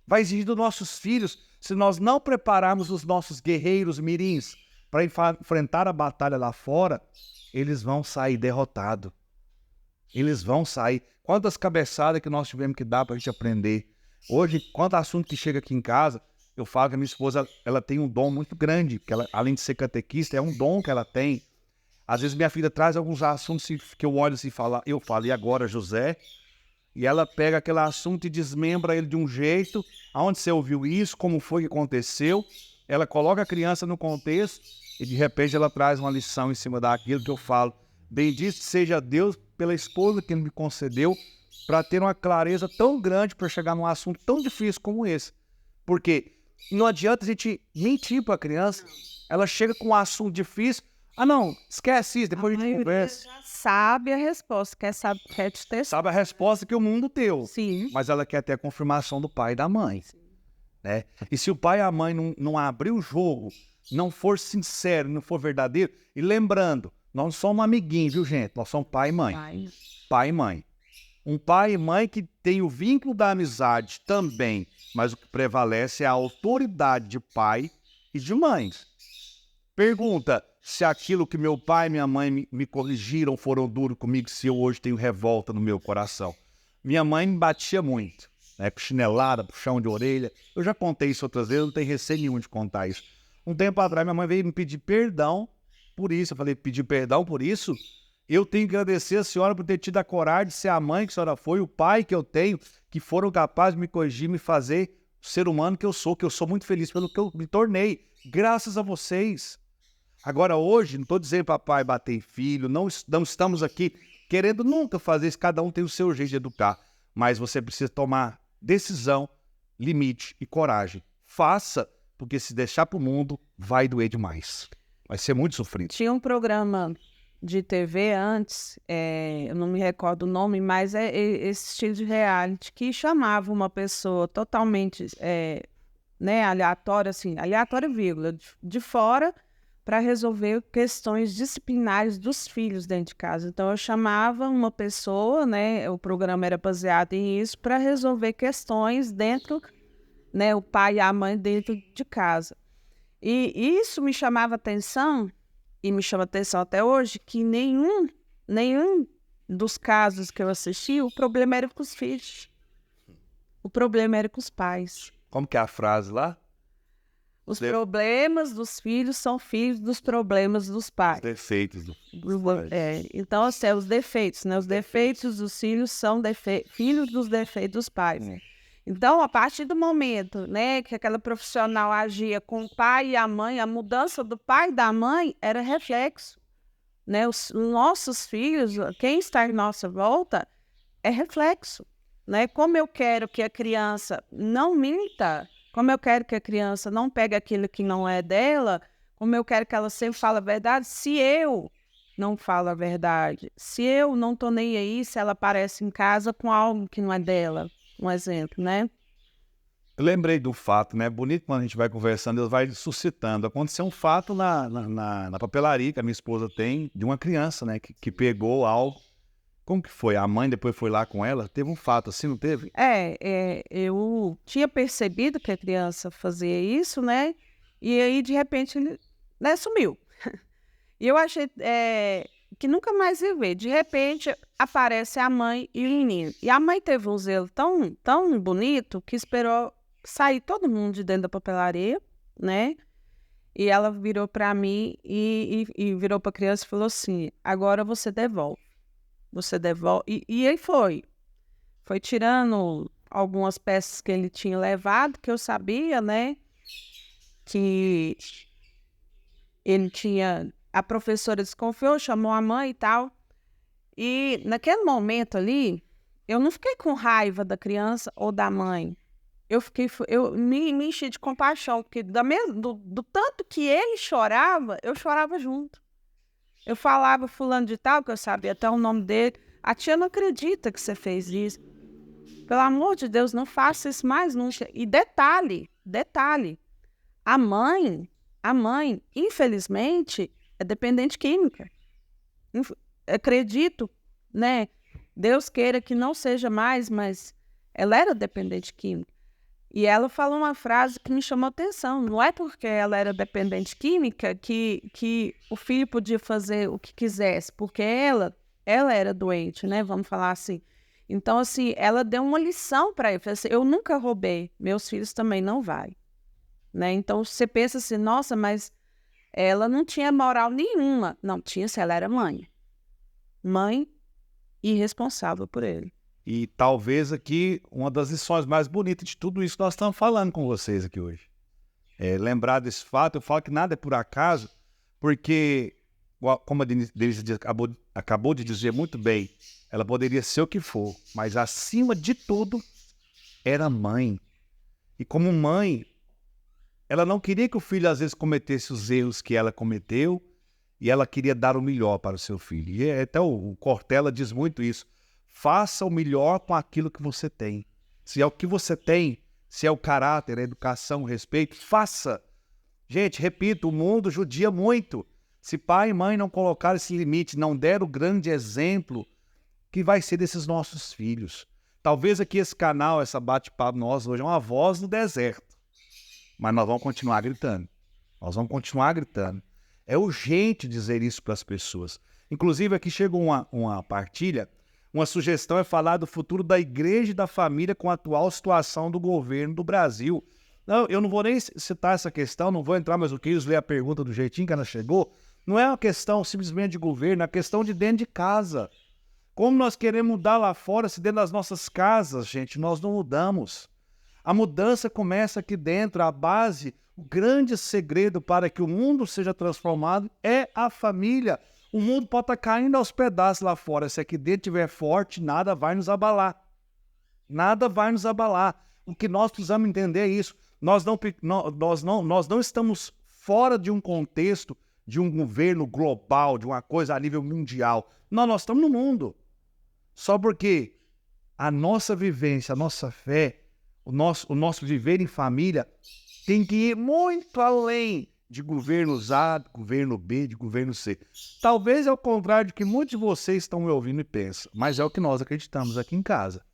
Vai exigir dos nossos filhos. Se nós não prepararmos os nossos guerreiros mirins para enfrentar a batalha lá fora, eles vão sair derrotados. Eles vão sair. Quantas cabeçadas que nós tivemos que dar para a gente aprender. Hoje, quanto assunto que chega aqui em casa, eu falo que a minha esposa ela tem um dom muito grande, porque ela, além de ser catequista, é um dom que ela tem. Às vezes minha filha traz alguns assuntos que eu olho assim e falo, e agora, José? E ela pega aquele assunto e desmembra ele de um jeito. Aonde você ouviu isso? Como foi que aconteceu? Ela coloca a criança no contexto e de repente ela traz uma lição em cima daquilo que eu falo. Bendito seja Deus pela esposa que Ele me concedeu para ter uma clareza tão grande para chegar num assunto tão difícil como esse. Porque não adianta a gente mentir para a criança. Ela chega com um assunto difícil. Não, esquece isso, depois a gente conversa. Já sabe a resposta, quer te testar. Sabe a resposta que o mundo deu. Sim. Mas ela quer ter a confirmação do pai e da mãe. Sim. Né? E se o pai e a mãe não abrir o jogo, não for sincero, não for verdadeiro, e lembrando, nós não somos amiguinhos, viu, gente? Nós somos pai e mãe. Pai e mãe. Um pai e mãe que tem o vínculo da amizade também, mas o que prevalece é a autoridade de pai e de mãe. Pergunta se aquilo que meu pai e minha mãe me corrigiram foram duros comigo, se eu hoje tenho revolta no meu coração. Minha mãe me batia muito, né, com chinelada, puxão de orelha. Eu já contei isso outras vezes, não tenho receio nenhum de contar isso. Um tempo atrás, minha mãe veio me pedir perdão por isso. Eu falei, pedir perdão por isso? Eu tenho que agradecer a senhora por ter tido a coragem de ser a mãe que a senhora foi, o pai que eu tenho, que foram capazes de me corrigir, me fazer o ser humano que eu sou muito feliz pelo que eu me tornei, graças a vocês. Agora hoje, não estou dizendo para pai bater em filho, não estamos aqui querendo nunca fazer isso, cada um tem o seu jeito de educar, mas você precisa tomar decisão, limite e coragem. Faça, porque se deixar para o mundo, vai doer demais. Vai ser muito sofrido. Tinha um programa de TV antes, eu não me recordo o nome, mas é esse estilo de reality, que chamava uma pessoa totalmente né, aleatória, assim, aleatória, vírgula, de fora, para resolver questões disciplinares dos filhos dentro de casa. Então, eu chamava uma pessoa, né, o programa era baseado em isso, para resolver questões dentro, né, o pai e a mãe dentro de casa. E isso me chamava atenção, e me chama atenção até hoje, que nenhum dos casos que eu assisti, o problema era com os filhos. O problema era com os pais. Como que é a frase lá? Os problemas dos filhos são filhos dos problemas dos pais. Os defeitos dos pais. Então, assim, os defeitos, né? Os defeitos dos filhos são filhos dos defeitos dos pais. Então, a partir do momento, né, que aquela profissional agia com o pai e a mãe, a mudança do pai e da mãe era reflexo, né? Os nossos filhos, quem está em nossa volta, é reflexo, né? Como eu quero que a criança não minta, como eu quero que a criança não pegue aquilo que não é dela, como eu quero que ela sempre fale a verdade, se eu não falo a verdade, se eu não estou nem aí, se ela aparece em casa com algo que não é dela, um exemplo, né? Eu lembrei do fato, né? Bonito quando a gente vai conversando, ele vai suscitando. Aconteceu um fato na papelaria que a minha esposa tem, de uma criança, né? Que pegou algo. Como que foi? A mãe depois foi lá com ela? Teve um fato assim, não teve? Eu tinha percebido que a criança fazia isso, né? E aí, de repente, ele, né, sumiu. E eu achei que nunca mais ia ver. De repente, aparece a mãe e o menino. E a mãe teve um zelo tão, tão bonito que esperou sair todo mundo de dentro da papelaria, né? E ela virou para mim e virou para a criança e falou assim, agora você devolve. Você devolve. E aí foi tirando algumas peças que ele tinha levado, que eu sabia, né, que ele tinha... A professora desconfiou, chamou a mãe e tal. E naquele momento ali, eu não fiquei com raiva da criança ou da mãe. Eu me enchi de compaixão, porque do tanto que ele chorava, eu chorava junto. Eu falava fulano de tal, que eu sabia até o nome dele. A tia não acredita que você fez isso. Pelo amor de Deus, não faça isso mais nunca. E detalhe, a mãe, infelizmente, é dependente química. Acredito, né? Deus queira que não seja mais, mas ela era dependente química. E ela falou uma frase que me chamou a atenção. Não é porque ela era dependente química que o filho podia fazer o que quisesse, porque ela era doente, né? Vamos falar assim. Então, assim, ela deu uma lição para ele. Assim, eu nunca roubei, meus filhos também não vai, né? Então, você pensa assim, nossa, mas ela não tinha moral nenhuma. Não, tinha se ela era mãe. Mãe irresponsável por ele. E talvez aqui uma das lições mais bonitas de tudo isso que nós estamos falando com vocês aqui hoje. Lembrar desse fato, eu falo que nada é por acaso, porque, como a Denise acabou de dizer muito bem, ela poderia ser o que for, mas acima de tudo, era mãe. E como mãe, ela não queria que o filho às vezes cometesse os erros que ela cometeu, e ela queria dar o melhor para o seu filho. E até o Cortella diz muito isso. Faça o melhor com aquilo que você tem. Se é o que você tem, se é o caráter, a educação, o respeito, faça. Gente, repito, o mundo judia muito. Se pai e mãe não colocarem esse limite, não deram o grande exemplo, que vai ser desses nossos filhos. Talvez aqui esse canal, essa bate-papo nossa hoje é uma voz no deserto. Mas nós vamos continuar gritando. É urgente dizer isso para as pessoas. Inclusive, aqui chegou uma partilha. Uma sugestão é falar do futuro da igreja e da família com a atual situação do governo do Brasil. Não, eu não vou nem citar essa questão, não vou entrar, mas eu quis ler a pergunta do jeitinho que ela chegou. Não é uma questão simplesmente de governo, é uma questão de dentro de casa. Como nós queremos mudar lá fora, se dentro das nossas casas, gente, nós não mudamos. A mudança começa aqui dentro, a base, o grande segredo para que o mundo seja transformado é a família. O mundo pode estar caindo aos pedaços lá fora. Se aqui dentro estiver forte, nada vai nos abalar. Nada vai nos abalar. O que nós precisamos entender é isso. Nós não estamos fora de um contexto, de um governo global, de uma coisa a nível mundial. Não, nós estamos no mundo. Só porque a nossa vivência, a nossa fé, o nosso viver em família tem que ir muito além de governos A, de governo B, de governo C. Talvez é o contrário do que muitos de vocês estão me ouvindo e pensam, mas é o que nós acreditamos aqui em casa.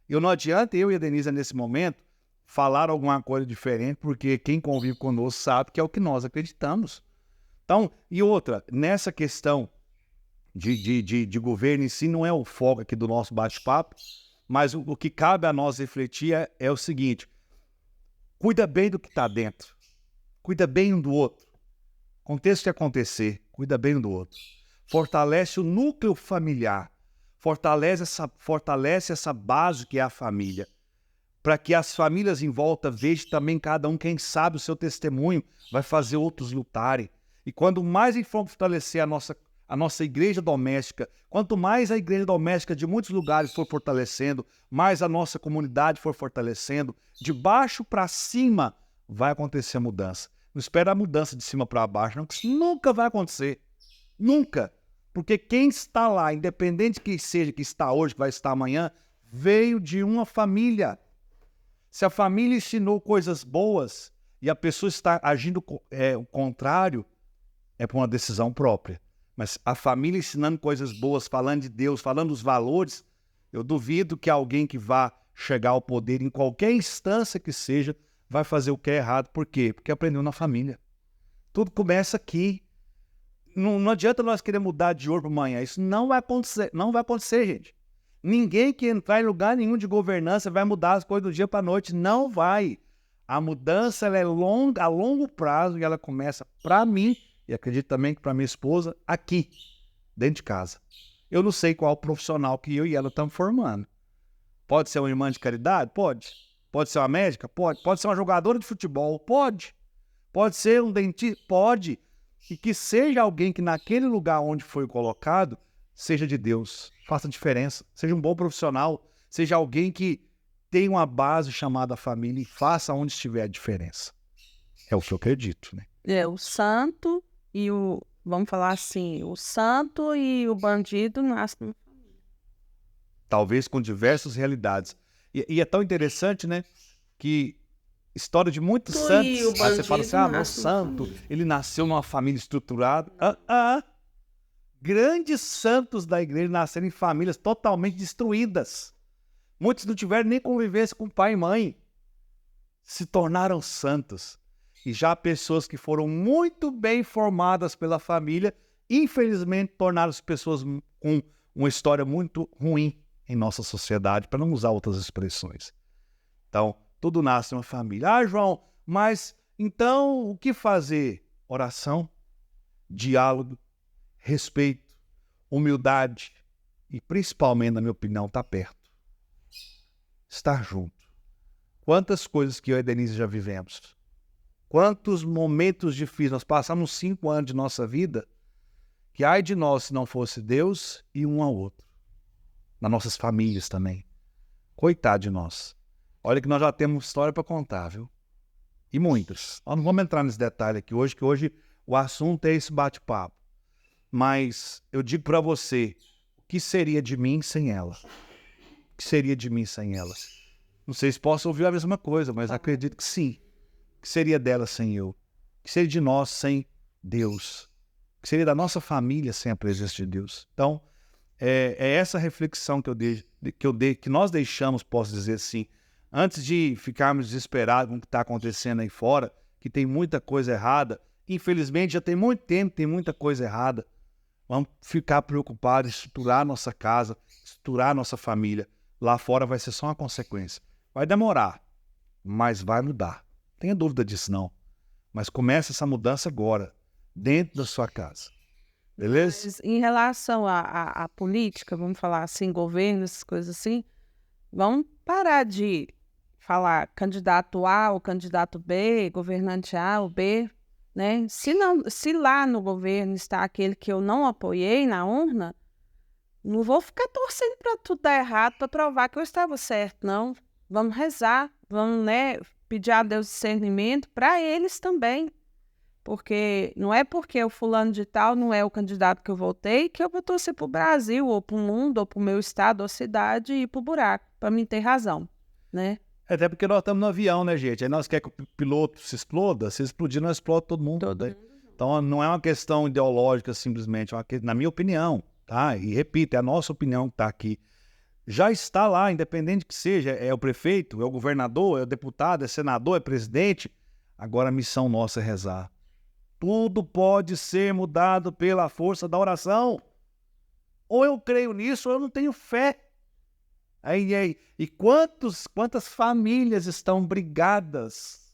E não adianta eu e a Denise, nesse momento, falar alguma coisa diferente, porque quem convive conosco sabe que é o que nós acreditamos. Então, e outra, nessa questão de governo em si, não é o foco aqui do nosso bate-papo, mas o que cabe a nós refletir é o seguinte: cuida bem do que está dentro, cuida bem um do outro. Aconteça o que acontecer, cuida bem um do outro. Fortalece o núcleo familiar, fortalece essa base que é a família, para que as famílias em volta vejam também cada um, quem sabe o seu testemunho vai fazer outros lutarem. E quando mais a gente for fortalecer a nossa igreja doméstica, quanto mais a igreja doméstica de muitos lugares for fortalecendo, mais a nossa comunidade for fortalecendo, de baixo para cima vai acontecer a mudança. Não espera a mudança de cima para baixo, não, que isso nunca vai acontecer. Nunca. Porque quem está lá, independente que seja, que está hoje, que vai estar amanhã, veio de uma família. Se a família ensinou coisas boas e a pessoa está agindo o contrário, é por uma decisão própria. Mas a família ensinando coisas boas, falando de Deus, falando dos valores, eu duvido que alguém que vá chegar ao poder em qualquer instância que seja, vai fazer o que é errado. Por quê? Porque aprendeu na família. Tudo começa aqui. Não adianta nós querer mudar de hoje para amanhã. Isso não vai acontecer. Não vai acontecer, gente. Ninguém que entrar em lugar nenhum de governança vai mudar as coisas do dia para a noite. Não vai. A mudança ela é longa, a longo prazo, e ela começa para mim, e acredito também que para minha esposa, aqui, dentro de casa. Eu não sei qual profissional que eu e ela estamos formando. Pode ser uma irmã de caridade? Pode. Pode ser uma médica? Pode. Pode ser uma jogadora de futebol? Pode. Pode ser um dentista? Pode. E que seja alguém que naquele lugar onde foi colocado, seja de Deus, faça diferença, seja um bom profissional, seja alguém que tenha uma base chamada família e faça onde estiver a diferença. É o que eu acredito, né? O santo e vamos falar assim, o santo e o bandido nascem. Talvez com diversas realidades. E é tão interessante, né, que história de muitos santos. Aí você fala assim, meu santo, ele nasceu numa família estruturada. Grandes santos da igreja nasceram em famílias totalmente destruídas. Muitos não tiveram nem convivência com pai e mãe. Se tornaram santos. E já pessoas que foram muito bem formadas pela família, infelizmente tornaram-se pessoas com uma história muito ruim em nossa sociedade, para não usar outras expressões. Então, tudo nasce em uma família. João, mas então o que fazer? Oração, diálogo, respeito, humildade e, principalmente, na minha opinião, estar perto. Estar junto. Quantas coisas que eu e a Denise já vivemos. Quantos momentos difíceis. Nós passamos 5 anos de nossa vida que ai de nós se não fosse Deus e um ao outro. Nas nossas famílias também. Coitado de nós. Olha que nós já temos história para contar, viu? E muitas. Nós não vamos entrar nesse detalhe aqui hoje, que hoje o assunto é esse bate-papo. Mas eu digo para você, o que seria de mim sem ela? O que seria de mim sem ela? Não sei se posso ouvir a mesma coisa, mas acredito que sim. O que seria dela sem eu? O que seria de nós sem Deus? O que seria da nossa família sem a presença de Deus? Então, é essa reflexão que nós deixamos, posso dizer assim, antes de ficarmos desesperados com o que está acontecendo aí fora, que tem muita coisa errada. Infelizmente, já tem muito tempo que tem muita coisa errada. Vamos ficar preocupados em estruturar nossa casa, estruturar nossa família. Lá fora vai ser só uma consequência. Vai demorar, mas vai mudar. Não tenha dúvida disso, não. Mas comece essa mudança agora, dentro da sua casa. Beleza? Mas em relação à política, vamos falar assim, governo, essas coisas assim, vamos parar de falar candidato A ou candidato B, governante A ou B, né? Se lá no governo está aquele que eu não apoiei na urna, não vou ficar torcendo para tudo dar errado para provar que eu estava certo, não. Vamos rezar, vamos, né, pedir a Deus discernimento para eles também. Porque não é porque o fulano de tal não é o candidato que eu votei que eu vou torcer para o Brasil, ou para o mundo, ou para o meu estado, ou cidade e ir para o buraco, para mim ter razão, né? Até porque nós estamos no avião, né, gente? Aí nós queremos que o piloto se exploda. Se explodir, nós explode todo mundo. Todo Né? mundo. Então, não é uma questão ideológica, simplesmente. É na minha opinião, tá? E repito, é a nossa opinião que está aqui. Já está lá, independente que seja, é o prefeito, é o governador, é o deputado, é senador, é presidente. Agora a missão nossa é rezar. Tudo pode ser mudado pela força da oração. Ou eu creio nisso, ou eu não tenho fé. E quantas famílias estão brigadas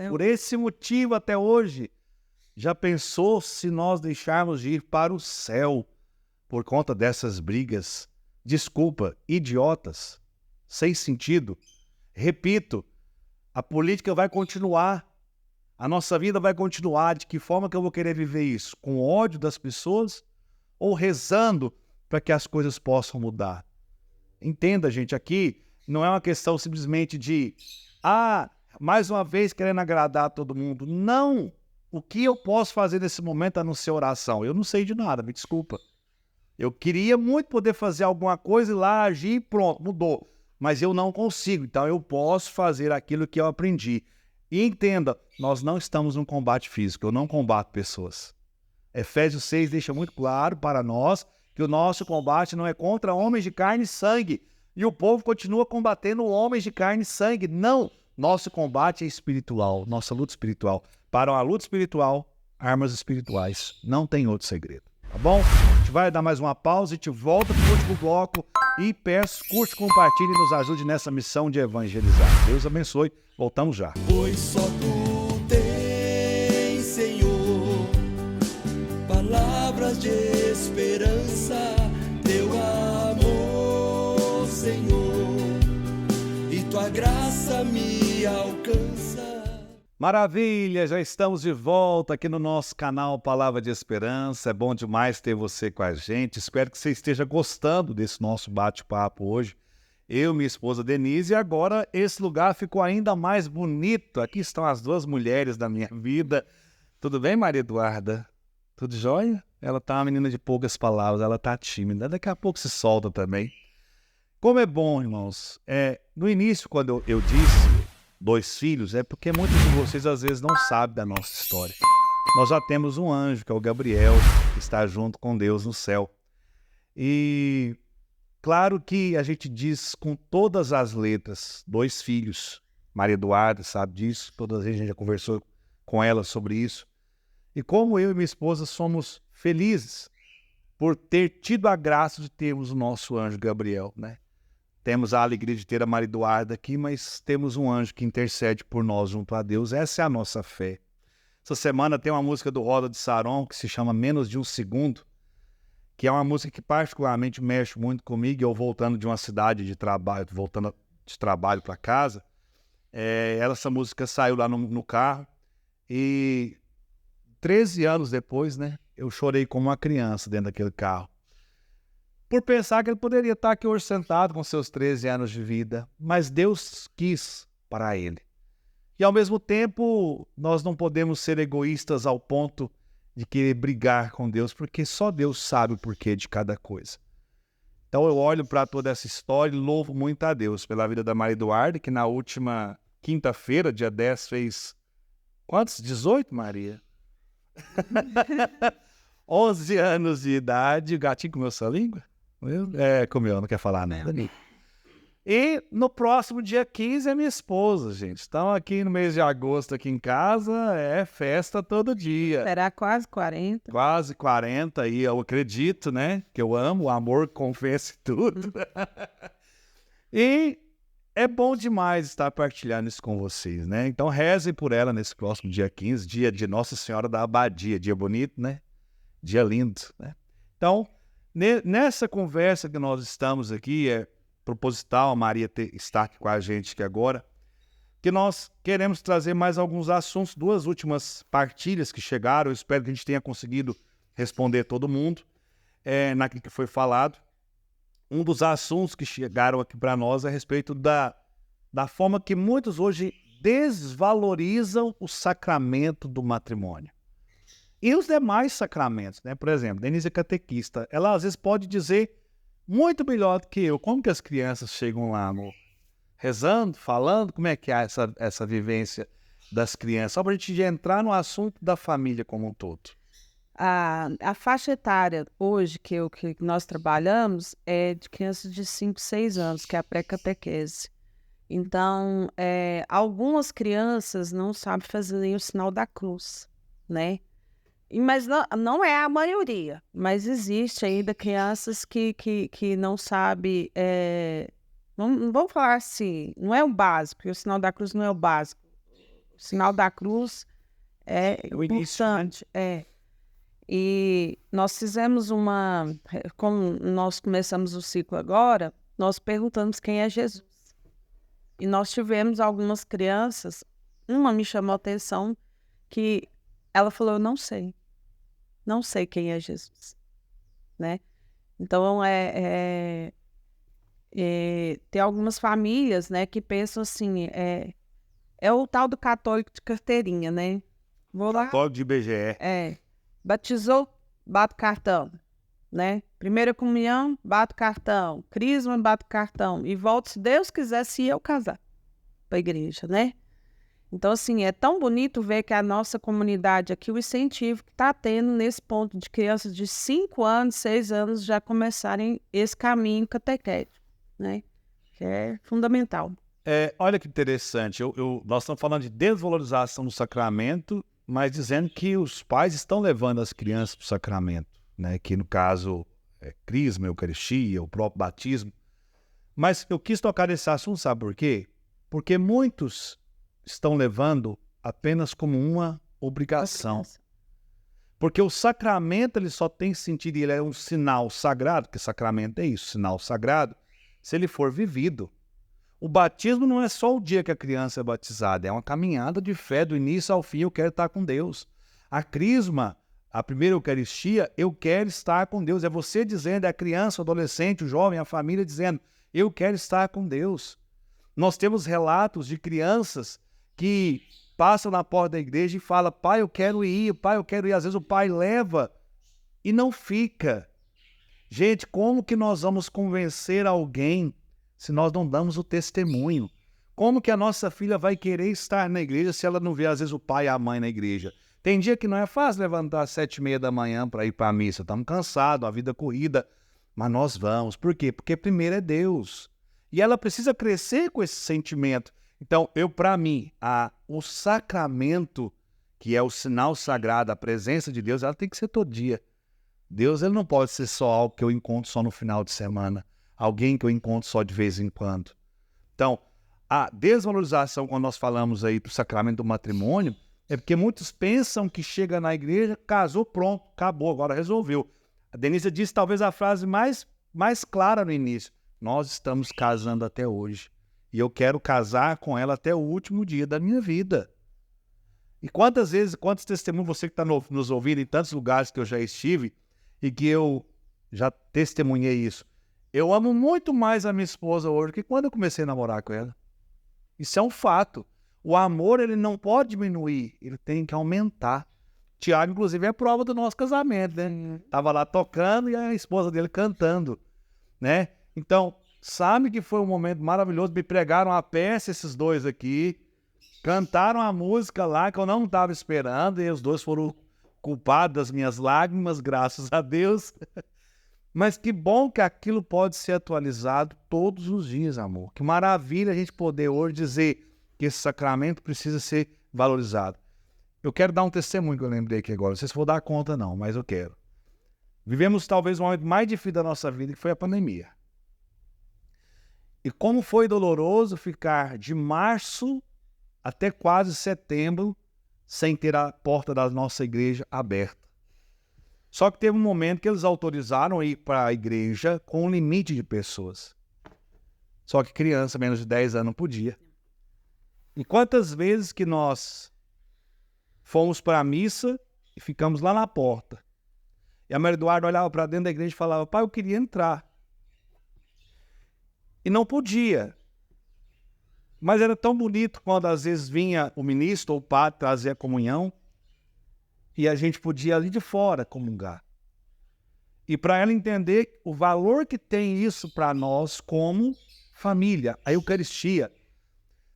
por esse motivo até hoje? Já pensou se nós deixarmos de ir para o céu por conta dessas brigas? Desculpa, idiotas, sem sentido. Repito, a política vai continuar. A nossa vida vai continuar. De que forma que eu vou querer viver isso? Com ódio das pessoas ou rezando para que as coisas possam mudar? Entenda, gente, aqui não é uma questão simplesmente de mais uma vez querendo agradar todo mundo. Não! O que eu posso fazer nesse momento a não ser oração? Eu não sei de nada, me desculpa. Eu queria muito poder fazer alguma coisa e lá agir e pronto, mudou. Mas eu não consigo, então eu posso fazer aquilo que eu aprendi. E entenda, nós não estamos num combate físico, eu não combato pessoas. Efésios 6 deixa muito claro para nós que o nosso combate não é contra homens de carne e sangue. E o povo continua combatendo homens de carne e sangue. Não! Nosso combate é espiritual, nossa luta espiritual. Para uma luta espiritual, armas espirituais. Não tem outro segredo, tá bom? A gente vai dar mais uma pausa e te volta para o último bloco. E peço, curte, compartilhe e nos ajude nessa missão de evangelizar. Deus abençoe. Voltamos já. Pois só tu tens, Senhor, palavras de esperança, teu amor, Senhor, e tua graça me alcança. Maravilha, já estamos de volta aqui no nosso canal Palavra de Esperança. É bom demais ter você com a gente. Espero que você esteja gostando desse nosso bate-papo hoje. Eu, minha esposa Denise, e agora esse lugar ficou ainda mais bonito. Aqui estão as duas mulheres da minha vida. Tudo bem, Maria Eduarda? Tudo jóia? Ela tá uma menina de poucas palavras, ela tá tímida. Daqui a pouco se solta também. Como é bom, irmãos. No início, quando eu disse 2 filhos, é porque muitos de vocês às vezes não sabem da nossa história. Nós já temos um anjo, que é o Gabriel, que está junto com Deus no céu. E claro que a gente diz com todas as letras, 2 filhos. Maria Eduarda sabe disso, todas as vezes a gente já conversou com ela sobre isso. E como eu e minha esposa somos felizes por ter tido a graça de termos o nosso anjo Gabriel, né? Temos a alegria de ter a Maria Eduarda aqui, mas temos um anjo que intercede por nós junto a Deus. Essa é a nossa fé. Essa semana tem uma música do Roda de Saron que se chama Menos de um Segundo, que é uma música que particularmente mexe muito comigo. Eu voltando de uma cidade de trabalho, voltando de trabalho para casa, essa música saiu lá no carro e 13 anos depois, né, eu chorei como uma criança dentro daquele carro. Por pensar que ele poderia estar aqui hoje sentado com seus 13 anos de vida, mas Deus quis para ele. E ao mesmo tempo, nós não podemos ser egoístas ao ponto de querer brigar com Deus, porque só Deus sabe o porquê de cada coisa. Então eu olho para toda essa história e louvo muito a Deus pela vida da Maria Eduarda, que na última quinta-feira, dia 10, fez quantos? 18, Maria? 11 anos de idade. O gatinho comeu sua língua? Comeu, não quer falar nada. E no próximo dia 15 é minha esposa, gente. Estão aqui no mês de agosto aqui em casa, é festa todo dia. Será quase 40. Quase 40, e eu acredito, né? Que eu amo, o amor confessa tudo. E é bom demais estar partilhando isso com vocês, né? Então rezem por ela nesse próximo dia 15, dia de Nossa Senhora da Abadia. Dia bonito, né? Dia lindo, né? Então, nessa conversa que nós estamos aqui, é proposital a Maria estar aqui com a gente aqui agora, que nós queremos trazer mais alguns assuntos, 2 últimas partilhas que chegaram. Eu espero que a gente tenha conseguido responder todo mundo naquilo que foi falado. Um dos assuntos que chegaram aqui para nós é a respeito da forma que muitos hoje desvalorizam o sacramento do matrimônio. E os demais sacramentos, né? Por exemplo, Denise é catequista. Ela às vezes pode dizer muito melhor do que eu como que as crianças chegam lá, amor. rezando, falando? Como é que é essa vivência das crianças? Só para a gente já entrar no assunto da família como um todo. A faixa etária hoje que nós trabalhamos é de crianças de 5, 6 anos, que é a pré-catequese. Então, algumas crianças não sabem fazer nem o sinal da cruz, né? Mas não é a maioria, mas existe ainda crianças que não sabem, não vou falar assim, não é o básico, porque o sinal da cruz não é o básico. O sinal da cruz é o início, né? importante, E nós fizemos como nós começamos o ciclo agora, nós perguntamos quem é Jesus. E nós tivemos algumas crianças, uma me chamou a atenção, que ela falou, eu não sei quem é Jesus, né? Então, tem algumas famílias, né, que pensam assim, é o tal do católico de carteirinha, né? Vou lá, Católico de IBGE. batizou, bato cartão, né? Primeira comunhão, bato cartão. Crisma, bato cartão. E volto, se Deus quiser, se eu casar para a igreja, né? Então, assim, é tão bonito ver que a nossa comunidade aqui, o incentivo que está tendo nesse ponto de crianças de 5 anos, 6 anos já começarem esse caminho catequético, né? Que é fundamental. Olha que interessante, nós estamos falando de desvalorização do sacramento, mas dizendo que os pais estão levando as crianças para o sacramento, né? Que no caso é crisma, eucaristia, o próprio batismo. Mas eu quis tocar nesse assunto, sabe por quê? Porque muitos estão levando apenas como uma obrigação. Porque o sacramento ele só tem sentido, ele é um sinal sagrado, que sacramento é isso, sinal sagrado, se ele for vivido. O batismo não é só o dia que a criança é batizada, é uma caminhada de fé do início ao fim, eu quero estar com Deus. A crisma, a primeira Eucaristia, eu quero estar com Deus. É você dizendo, é a criança, o adolescente, o jovem, a família dizendo, eu quero estar com Deus. Nós temos relatos de crianças que passam na porta da igreja e falam, pai, eu quero ir, pai, eu quero ir. Às vezes o pai leva e não fica. Gente, como que nós vamos convencer alguém se nós não damos o testemunho? Como que a nossa filha vai querer estar na igreja se ela não vê, às vezes, o pai e a mãe na igreja? Tem dia que não é fácil levantar às 7h30 da manhã para ir para a missa. Estamos cansados, a vida corrida. Mas nós vamos. Por quê? Porque primeiro é Deus. E ela precisa crescer com esse sentimento. Então, para mim, o sacramento, que é o sinal sagrado, a presença de Deus, ela tem que ser todo dia. Deus ele não pode ser só algo que eu encontro só no final de semana. Alguém que eu encontro só de vez em quando. Então, a desvalorização, quando nós falamos aí do sacramento do matrimônio, é porque muitos pensam que chega na igreja, casou, pronto, acabou, agora resolveu. A Denise disse talvez a frase mais clara no início. Nós estamos casando até hoje. E eu quero casar com ela até o último dia da minha vida. E quantos testemunhos você que está nos ouvindo em tantos lugares que eu já estive e que eu já testemunhei isso. Eu amo muito mais a minha esposa hoje que quando eu comecei a namorar com ela. Isso é um fato. O amor, ele não pode diminuir, ele tem que aumentar. Tiago, inclusive, é prova do nosso casamento, né? Tava lá tocando e a esposa dele cantando, né? Então, sabe que foi um momento maravilhoso. Me pregaram a peça, esses dois aqui. Cantaram a música lá que eu não estava esperando e os dois foram culpados das minhas lágrimas, graças a Deus. Mas que bom que aquilo pode ser atualizado todos os dias, amor. Que maravilha a gente poder hoje dizer que esse sacramento precisa ser valorizado. Eu quero dar um testemunho que eu lembrei aqui agora. Não sei se vou dar conta não, mas eu quero. Vivemos talvez o momento mais difícil da nossa vida, que foi a pandemia. E como foi doloroso ficar de março até quase setembro sem ter a porta da nossa igreja aberta. Só que teve um momento que eles autorizaram ir para a igreja com um limite de pessoas. Só que criança menos de 10 anos não podia. E quantas vezes que nós fomos para a missa e ficamos lá na porta. E a Maria Eduarda olhava para dentro da igreja e falava, pai, eu queria entrar. E não podia. Mas era tão bonito quando às vezes vinha o ministro ou o padre trazer a comunhão e a gente podia ali de fora comungar. E para ela entender o valor que tem isso para nós como família, a Eucaristia.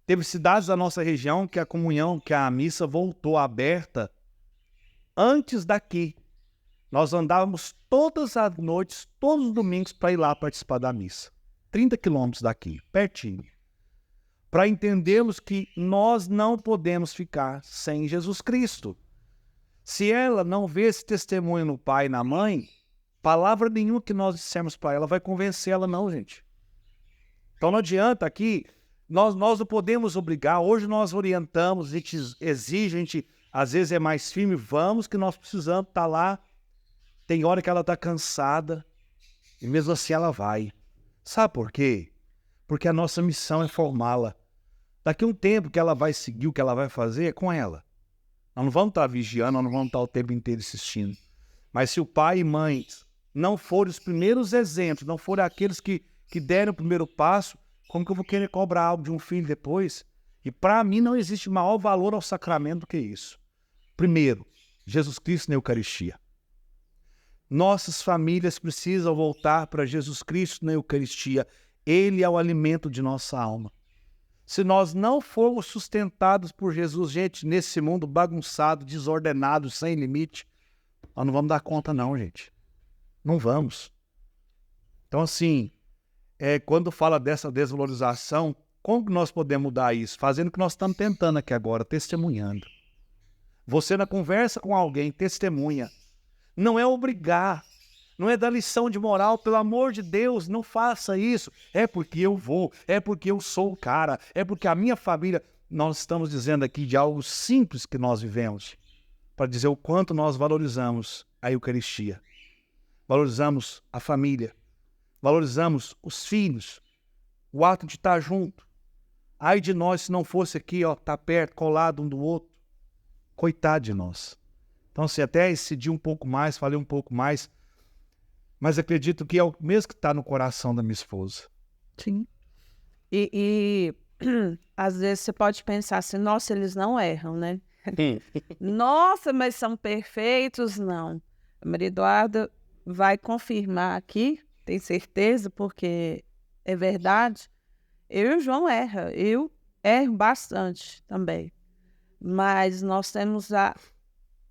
Teve cidades da nossa região que a comunhão, que a missa voltou aberta antes daqui. Nós andávamos todas as noites, todos os domingos, para ir lá participar da missa. 30 quilômetros daqui, pertinho. Para entendermos que nós não podemos ficar sem Jesus Cristo. Se ela não vê esse testemunho no pai e na mãe, palavra nenhuma que nós dissermos para ela vai convencer ela não, gente. Então não adianta aqui, nós não podemos obrigar. Hoje nós orientamos, a gente exige, a gente às vezes é mais firme, vamos que nós precisamos estar lá. Tem hora que ela está cansada e mesmo assim ela vai. Sabe por quê? Porque a nossa missão é formá-la. Daqui a um tempo que ela vai seguir, o que ela vai fazer é com ela. Nós não vamos estar vigiando, nós não vamos estar o tempo inteiro assistindo. Mas se o pai e mãe não forem os primeiros exemplos, não forem aqueles que deram o primeiro passo, como que eu vou querer cobrar algo de um filho depois? E para mim não existe maior valor ao sacramento do que isso. Primeiro, Jesus Cristo na Eucaristia. Nossas famílias precisam voltar para Jesus Cristo na Eucaristia. Ele é o alimento de nossa alma. Se nós não formos sustentados por Jesus, gente, nesse mundo bagunçado, desordenado, sem limite, nós não vamos dar conta não, gente. Não vamos. Então, assim, quando fala dessa desvalorização, como que nós podemos mudar isso? Fazendo o que nós estamos tentando aqui agora, testemunhando. Você na conversa com alguém, testemunha. Não é obrigar, não é dar lição de moral, pelo amor de Deus, não faça isso. É porque eu vou, é porque eu sou o cara, é porque a minha família... Nós estamos dizendo aqui de algo simples que nós vivemos, para dizer o quanto nós valorizamos a Eucaristia, valorizamos a família, valorizamos os filhos, o ato de estar junto. Ai de nós se não fosse aqui, tá perto, colado um do outro. Coitado de nós. Então, se até excedi um pouco mais, falei um pouco mais, mas acredito que é o mesmo que está no coração da minha esposa. Sim. E às vezes você pode pensar assim, nossa, eles não erram, né? Nossa, mas são perfeitos? Não. A Maria Eduarda vai confirmar aqui, tem certeza, porque é verdade. Eu e o João eu erro bastante também. Mas nós temos a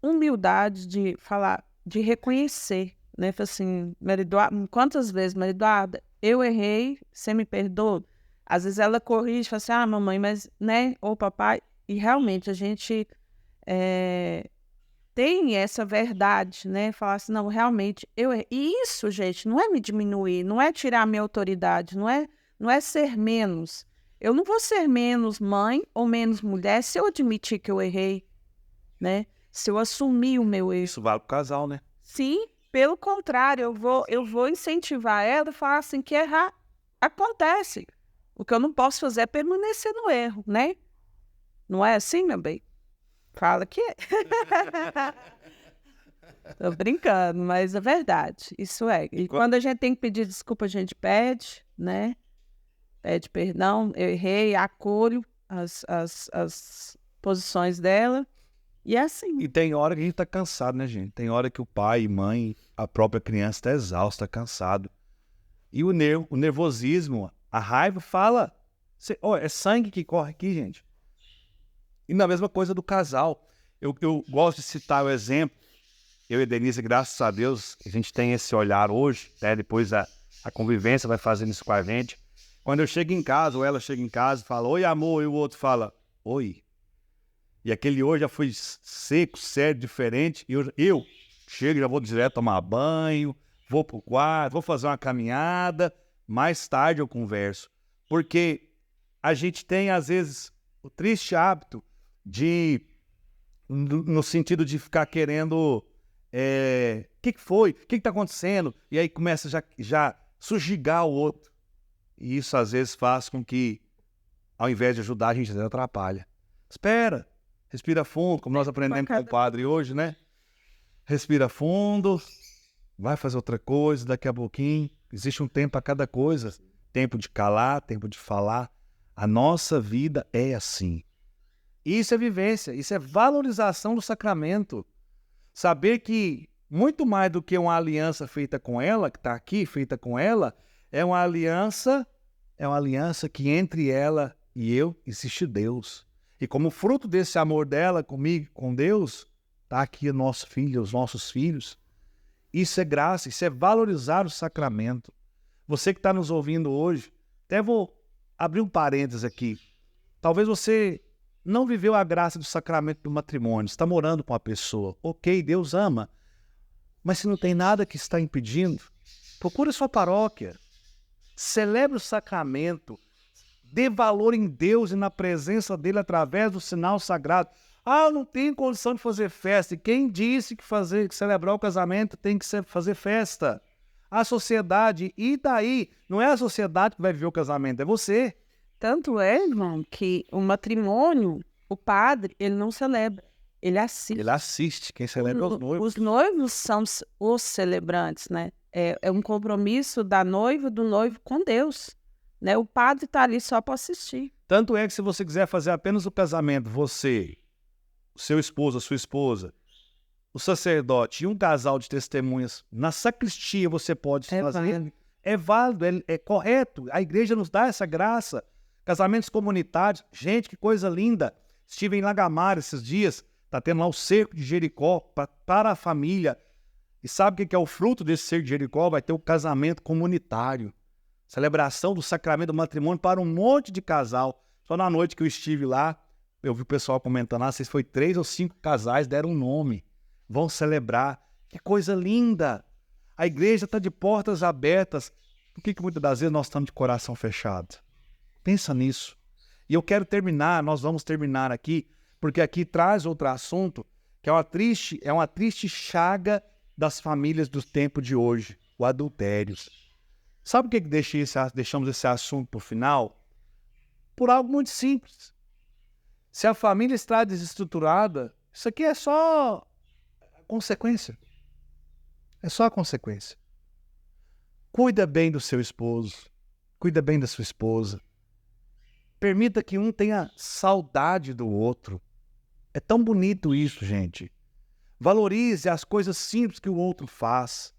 humildade de falar, de reconhecer, né? Falar assim, Maria Eduarda, quantas vezes, Maria Eduarda, eu errei, você me perdoa? Às vezes ela corrige, fala assim, mamãe, mas, né, ou papai, e realmente a gente tem essa verdade, né? Falar assim, não, realmente, eu errei. E isso, gente, não é me diminuir, não é tirar a minha autoridade, não é ser menos. Eu não vou ser menos mãe ou menos mulher se eu admitir que eu errei, né? Se eu assumir o meu erro. Isso vale pro casal, né? Sim, pelo contrário, eu vou incentivar ela e falar assim que errar acontece. O que eu não posso fazer é permanecer no erro, né? Não é assim, meu bem? Fala que é. Tô brincando, mas é verdade. Isso é. E quando a gente tem que pedir desculpa, a gente pede, né? Pede perdão, eu errei, acolho as posições dela. E é assim. E tem hora que a gente tá cansado, né, gente? Tem hora que o pai, mãe, a própria criança tá exausta, cansado. E o nervosismo, a raiva fala... é sangue que corre aqui, gente. E na mesma coisa do casal. Eu gosto de citar o exemplo. Eu e a Denise, graças a Deus, a gente tem esse olhar hoje, né? Depois a convivência vai fazendo isso com a gente. Quando eu chego em casa, ou ela chega em casa e fala, oi, amor, e o outro fala, oi. E aquele oi já foi seco, sério, diferente. E eu chego, já vou direto tomar banho, vou pro quarto, vou fazer uma caminhada. Mais tarde eu converso. Porque a gente tem, às vezes, o triste hábito de, no sentido de ficar querendo, o que foi? O que está acontecendo? E aí começa já sujigar o outro. E isso, às vezes, faz com que, ao invés de ajudar, a gente atrapalha. Espera, respira fundo, como nós aprendemos com o padre hoje, né? Respira fundo, vai fazer outra coisa, daqui a pouquinho. Existe um tempo para cada coisa. Tempo de calar, tempo de falar. A nossa vida é assim. Isso é vivência, isso é valorização do sacramento. Saber que, muito mais do que uma aliança feita com ela, que está aqui, feita com ela, é uma aliança é uma aliança que entre ela e eu existe Deus. E como fruto desse amor dela comigo, com Deus, está aqui o nosso filho, os nossos filhos. Isso é graça, isso é valorizar o sacramento. Você que está nos ouvindo hoje, até vou abrir um parênteses aqui. Talvez você não viveu a graça do sacramento do matrimônio, está morando com a pessoa. Ok, Deus ama, mas se não tem nada que está impedindo, procure sua paróquia, celebre o sacramento, dê valor em Deus e na presença dele através do sinal sagrado. Ah, eu não tenho condição de fazer festa. E quem disse que celebrar o casamento tem que fazer festa? A sociedade, e daí? Não é a sociedade que vai viver o casamento, é você. Tanto é, irmão, que o matrimônio, o padre, ele não celebra, ele assiste. Ele assiste, quem celebra é os noivos. Os noivos são os celebrantes, né? É um compromisso da noiva, do noivo com Deus, né? O padre está ali só para assistir. Tanto é que se você quiser fazer apenas o casamento, você, o seu esposo, a sua esposa, o sacerdote e um casal de testemunhas, na sacristia você pode fazer. Válido. É válido, é correto. A igreja nos dá essa graça. Casamentos comunitários. Gente, que coisa linda. Estive em Lagamar esses dias. Está tendo lá o cerco de Jericó para a família. E sabe o que é o fruto desse cerco de Jericó? Vai ter o casamento comunitário. Celebração do sacramento do matrimônio para um monte de casal. Só na noite que eu estive lá, eu vi o pessoal comentando lá, se foi 3 ou 5 casais, deram um nome. Vão celebrar. Que coisa linda. A igreja está de portas abertas. Por que muitas das vezes nós estamos de coração fechado? Pensa nisso. E eu quero terminar, nós vamos terminar aqui, porque aqui traz outro assunto, que é uma triste chaga das famílias do tempo de hoje, o adultério. Sabe por que deixamos esse assunto para o final? Por algo muito simples. Se a família está desestruturada, isso aqui é só a consequência. É só a consequência. Cuida bem do seu esposo. Cuida bem da sua esposa. Permita que um tenha saudade do outro. É tão bonito isso, gente. Valorize as coisas simples que o outro faz.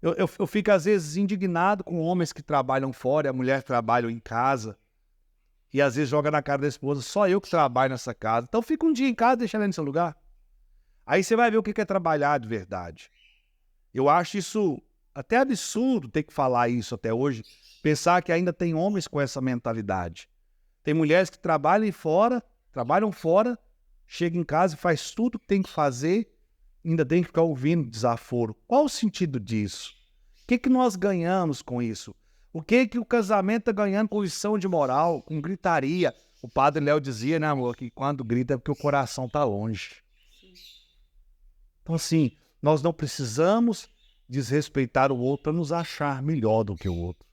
Eu fico, às vezes, indignado com homens que trabalham fora e a mulher trabalha em casa. E, às vezes, joga na cara da esposa, só eu que trabalho nessa casa. Então, fica um dia em casa e deixa ela nesse lugar. Aí você vai ver o que é trabalhar de verdade. Eu acho isso até absurdo ter que falar isso até hoje. Pensar que ainda tem homens com essa mentalidade. Tem mulheres que trabalham fora, chegam em casa e faz tudo que tem que fazer, ainda tem que ficar ouvindo desaforo. Qual o sentido disso? O que nós ganhamos com isso? O que o casamento está ganhando com lição de moral, com gritaria? O padre Léo dizia, né, amor, que quando grita é porque o coração está longe. Então, assim, nós não precisamos desrespeitar o outro para nos achar melhor do que o outro.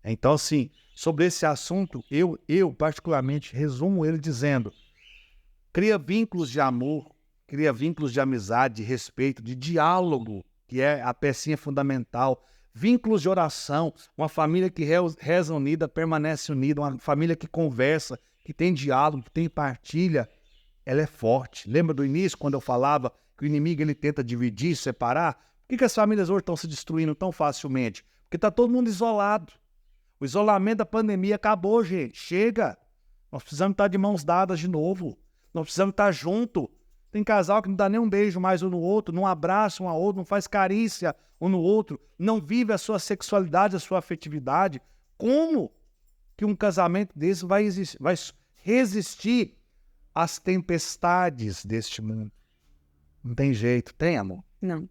Então, assim, sobre esse assunto, eu particularmente resumo ele dizendo: cria vínculos de amor, cria vínculos de amizade, de respeito, de diálogo, que é a pecinha fundamental, vínculos de oração, uma família que reza unida, permanece unida, uma família que conversa, que tem diálogo, que tem partilha, ela é forte. Lembra do início, quando eu falava que o inimigo ele tenta dividir, separar? Por que as famílias hoje estão se destruindo tão facilmente? Porque está todo mundo isolado. O isolamento da pandemia acabou, gente. Chega. Nós precisamos estar de mãos dadas de novo. Nós precisamos estar junto. Tem casal que não dá nem um beijo mais um no outro, não abraça um ao outro, não faz carícia um no outro, não vive a sua sexualidade, a sua afetividade. Como que um casamento desse vai resistir às tempestades deste mundo? Não tem jeito. Tem, amor? Não.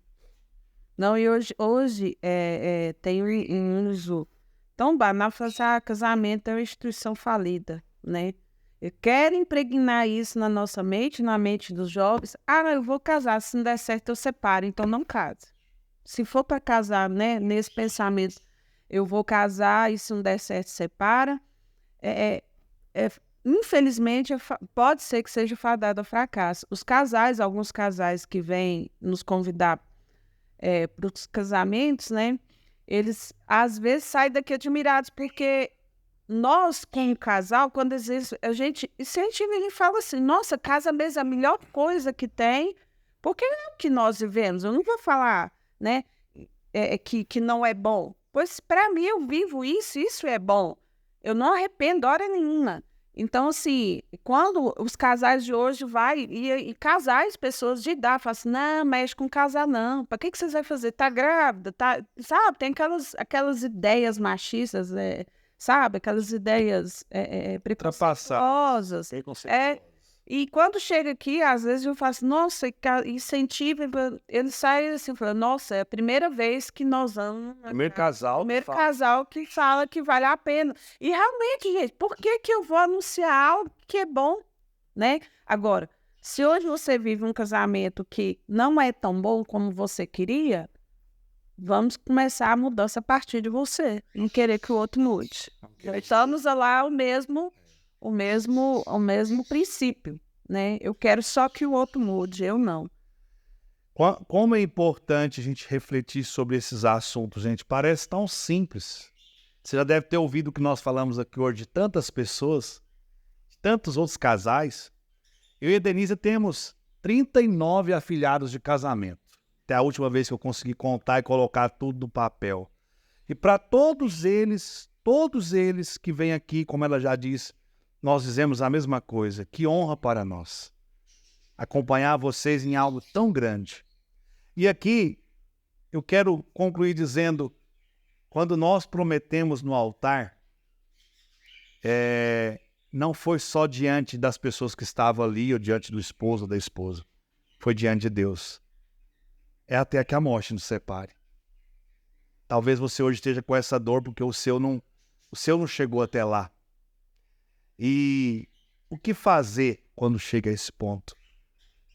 Não, e hoje tem um uso tão banal, falar casamento é uma instituição falida, né? Eu quero impregnar isso na nossa mente, na mente dos jovens. Eu vou casar, se não der certo eu separo, então não case. Se for para casar, né, nesse pensamento, eu vou casar e se não der certo separa, infelizmente pode ser que seja fadado ao fracasso. Alguns casais que vêm nos convidar para os casamentos, né, eles às vezes saem daqui admirados, porque nós, como casal, quando às vezes a gente fala assim, nossa, casa mesmo é a melhor coisa que tem, porque é o que nós vivemos. Eu não vou falar, né, que não é bom, Pois para mim eu vivo isso é bom. Eu não arrependo hora nenhuma. Então, assim, quando os casais de hoje e casais, pessoas de idade, falam assim, não, mexe com casar não. Para que vocês vão fazer? Tá grávida? Tá, sabe? Tem aquelas ideias machistas, sabe? Aquelas ideias preconceituosas. E quando chega aqui, às vezes eu falo assim, nossa, incentiva, ele sai assim, falando, nossa, é a primeira vez que nós vamos... Primeiro casal que fala que vale a pena. E realmente, gente, por que eu vou anunciar algo que é bom, né? Agora, se hoje você vive um casamento que não é tão bom como você queria, vamos começar a mudança a partir de você, não querer que o outro mude. Estamos lá o mesmo princípio, né? Eu quero só que o outro mude, eu não. Como é importante a gente refletir sobre esses assuntos, gente. Parece tão simples. Você já deve ter ouvido o que nós falamos aqui hoje de tantas pessoas, de tantos outros casais. Eu e a Denise temos 39 afilhados de casamento. Até a última vez que eu consegui contar e colocar tudo no papel. E para todos eles que vêm aqui, como ela já disse, nós dizemos a mesma coisa. Que honra para nós acompanhar vocês em algo tão grande. E aqui eu quero concluir dizendo, quando nós prometemos no altar, não foi só diante das pessoas que estavam ali ou diante do esposo ou da esposa. Foi diante de Deus. É até que a morte nos separe. Talvez você hoje esteja com essa dor porque o seu não chegou até lá. E o que fazer quando chega a esse ponto?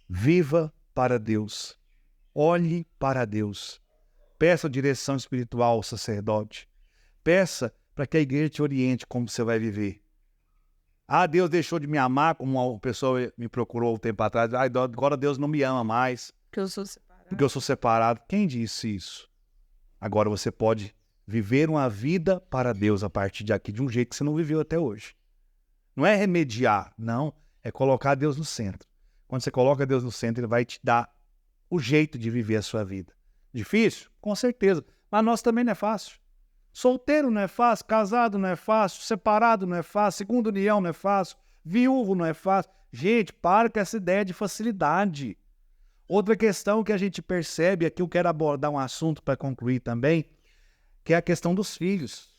Viva para Deus. Olhe para Deus. Peça direção espiritual ao sacerdote. Peça para que a igreja te oriente como você vai viver. Ah, Deus deixou de me amar, como uma pessoa me procurou um tempo atrás. Ah, agora Deus não me ama mais. Porque eu sou separado. Porque eu sou separado. Quem disse isso? Agora você pode viver uma vida para Deus a partir de aqui, de um jeito que você não viveu até hoje. Não é remediar, não. É colocar Deus no centro. Quando você coloca Deus no centro, Ele vai te dar o jeito de viver a sua vida. Difícil? Com certeza. Mas nós também não é fácil. Solteiro não é fácil, casado não é fácil, separado não é fácil, segunda união não é fácil, viúvo não é fácil. Gente, para com essa ideia de facilidade. Outra questão que a gente percebe, aqui eu quero abordar um assunto para concluir também, que é a questão dos filhos.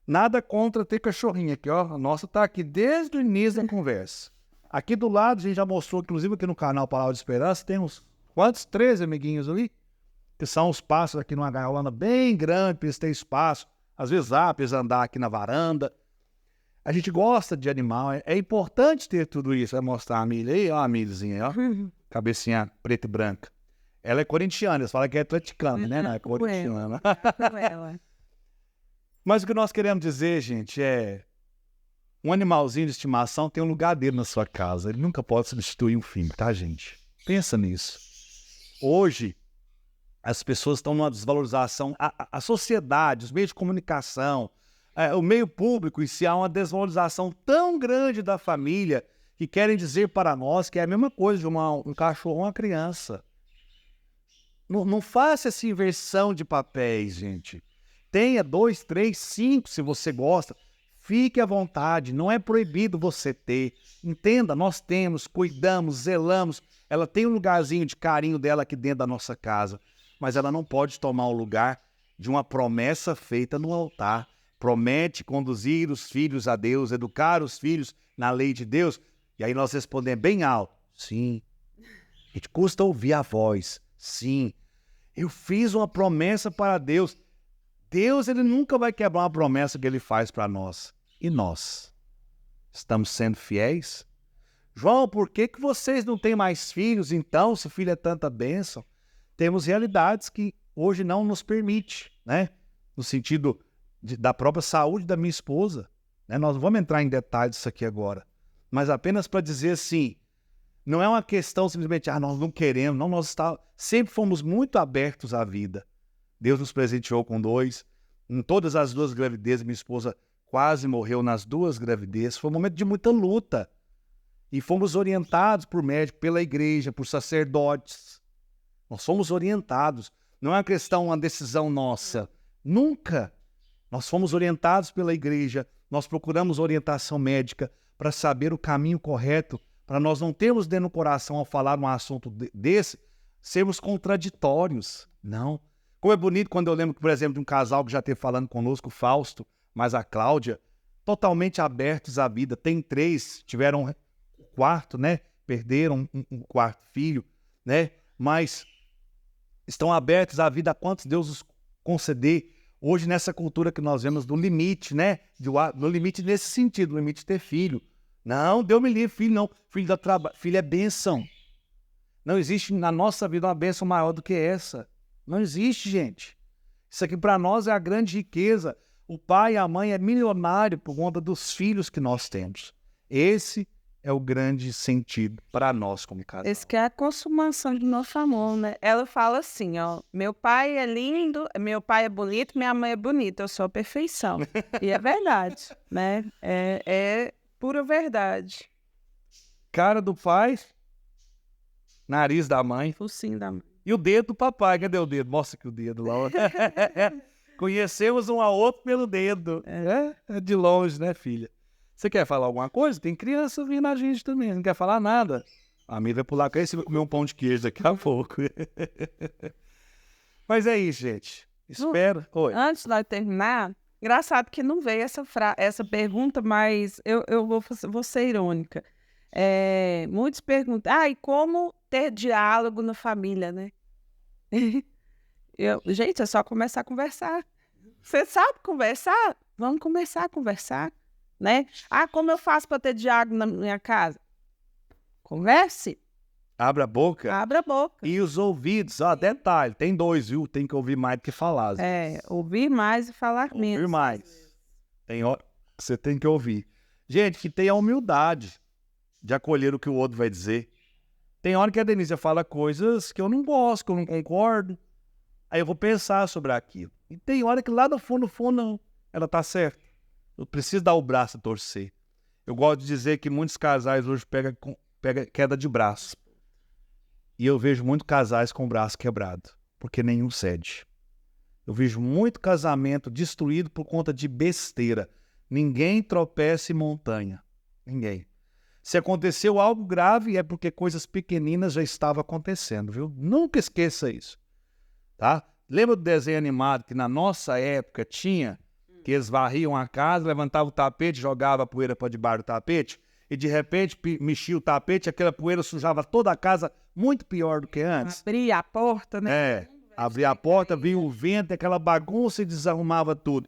Nada contra ter cachorrinho aqui, ó. A nossa tá aqui desde o início da conversa. Aqui do lado, a gente já mostrou, inclusive aqui no canal Palavra de Esperança, tem uns, quantos? 13 amiguinhos ali? Que são os pássaros aqui numa gaiola bem grande, para eles terem espaço. Às vezes dá para eles andar aqui na varanda. A gente gosta de animal, é importante ter tudo isso. Vai mostrar a Amília aí, ó, a Amíliazinha, ó. Cabecinha preta e branca. Ela é corintiana, eles falam que é atleticana, né? Não, é corintiana. Mas o que nós queremos dizer, gente, é... Um animalzinho de estimação tem um lugar dele na sua casa. Ele nunca pode substituir um filho, tá, gente? Pensa nisso. Hoje, as pessoas estão numa desvalorização. A sociedade, os meios de comunicação, o meio público em si, há uma desvalorização tão grande da família que querem dizer para nós que é a mesma coisa de um cachorro ou uma criança. Não faça essa inversão de papéis, gente. Tenha 2, 3, 5 se você gosta. Fique à vontade, não é proibido você ter. Entenda, nós temos, cuidamos, zelamos. Ela tem um lugarzinho de carinho dela aqui dentro da nossa casa. Mas ela não pode tomar o lugar de uma promessa feita no altar. Promete conduzir os filhos a Deus, educar os filhos na lei de Deus. E aí nós respondemos bem alto. Sim. E te custa ouvir a voz. Sim. Eu fiz uma promessa para Deus. Deus, Ele nunca vai quebrar uma promessa que Ele faz para nós. E nós? Estamos sendo fiéis? João, por que vocês não têm mais filhos, então, se filho é tanta bênção? Temos realidades que hoje não nos permite, né? No sentido da própria saúde da minha esposa. Né? Nós não vamos entrar em detalhes disso aqui agora. Mas apenas para dizer assim, não é uma questão simplesmente, nós não queremos. Não, sempre fomos muito abertos à vida. Deus nos presenteou com 2. Em todas as 2 gravidezes, minha esposa quase morreu nas 2 gravidezes. Foi um momento de muita luta. E fomos orientados por médico, pela igreja, por sacerdotes. Nós fomos orientados. Não é uma questão, uma decisão nossa. Nunca. Nós fomos orientados pela igreja, nós procuramos orientação médica para saber o caminho correto, para nós não termos dentro do coração ao falar um assunto desse, sermos contraditórios. Não. Como é bonito quando eu lembro, por exemplo, de um casal que já esteve falando conosco, o Fausto, mas a Cláudia, totalmente abertos à vida. Tem 3, tiveram um quarto, né? Perderam um quarto filho, né? Mas estão abertos à vida a quantos Deus os conceder. Hoje, nessa cultura que nós vemos do limite, né? No limite nesse sentido, no limite de ter filho. Não, Deus me livre, filho não. Filho dá trabalho, filho é bênção. Não existe na nossa vida uma bênção maior do que essa. Não existe, gente. Isso aqui para nós é a grande riqueza. O pai e a mãe é milionário por conta dos filhos que nós temos. Esse é o grande sentido para nós como casal. Esse que é a consumação do nosso amor, né? Ela fala assim, ó, meu pai é lindo, meu pai é bonito, minha mãe é bonita, eu sou a perfeição. E é verdade, né? É pura verdade. Cara do pai, nariz da mãe. Focinho da mãe. E o dedo do papai. Cadê o dedo? Mostra aqui o dedo lá. Conhecemos um ao outro pelo dedo. É de longe, né, filha? Você quer falar alguma coisa? Tem criança vindo a gente também. Não quer falar nada. A Mira vai pular com esse e vai comer um pão de queijo daqui a pouco. Mas é isso, gente. Espero. Oi. Antes de nós terminar, engraçado que não veio essa pergunta, mas eu vou ser irônica. Muitos perguntam, e como ter diálogo na família, né? Gente, é só começar a conversar. Você sabe conversar? Vamos começar a conversar, né? Como eu faço para ter diálogo na minha casa? Converse. Abra a boca. Abra a boca. E os ouvidos, detalhe, tem 2, viu? Tem que ouvir mais do que falar. Ouvir mais e falar menos. Ouvir mais. Tem hora que você tem que ouvir. Gente, que tenha a humildade de acolher o que o outro vai dizer. Tem hora que a Denise fala coisas que eu não gosto, que eu não concordo. Aí eu vou pensar sobre aquilo. E tem hora que lá no fundo, não. Ela tá certa. Eu preciso dar o braço a torcer. Eu gosto de dizer que muitos casais hoje pega queda de braço. E eu vejo muitos casais com o braço quebrado, porque nenhum cede. Eu vejo muito casamento destruído por conta de besteira. Ninguém tropeça em montanha. Ninguém. Se aconteceu algo grave, é porque coisas pequeninas já estavam acontecendo, viu? Nunca esqueça isso, tá? Lembra do desenho animado que na nossa época tinha, que eles varriam a casa, levantavam o tapete, jogavam a poeira para debaixo do tapete, e de repente mexia o tapete, aquela poeira sujava toda a casa, muito pior do que antes. Abria a porta, né? Abria a porta, vinha o vento, aquela bagunça e desarrumava tudo.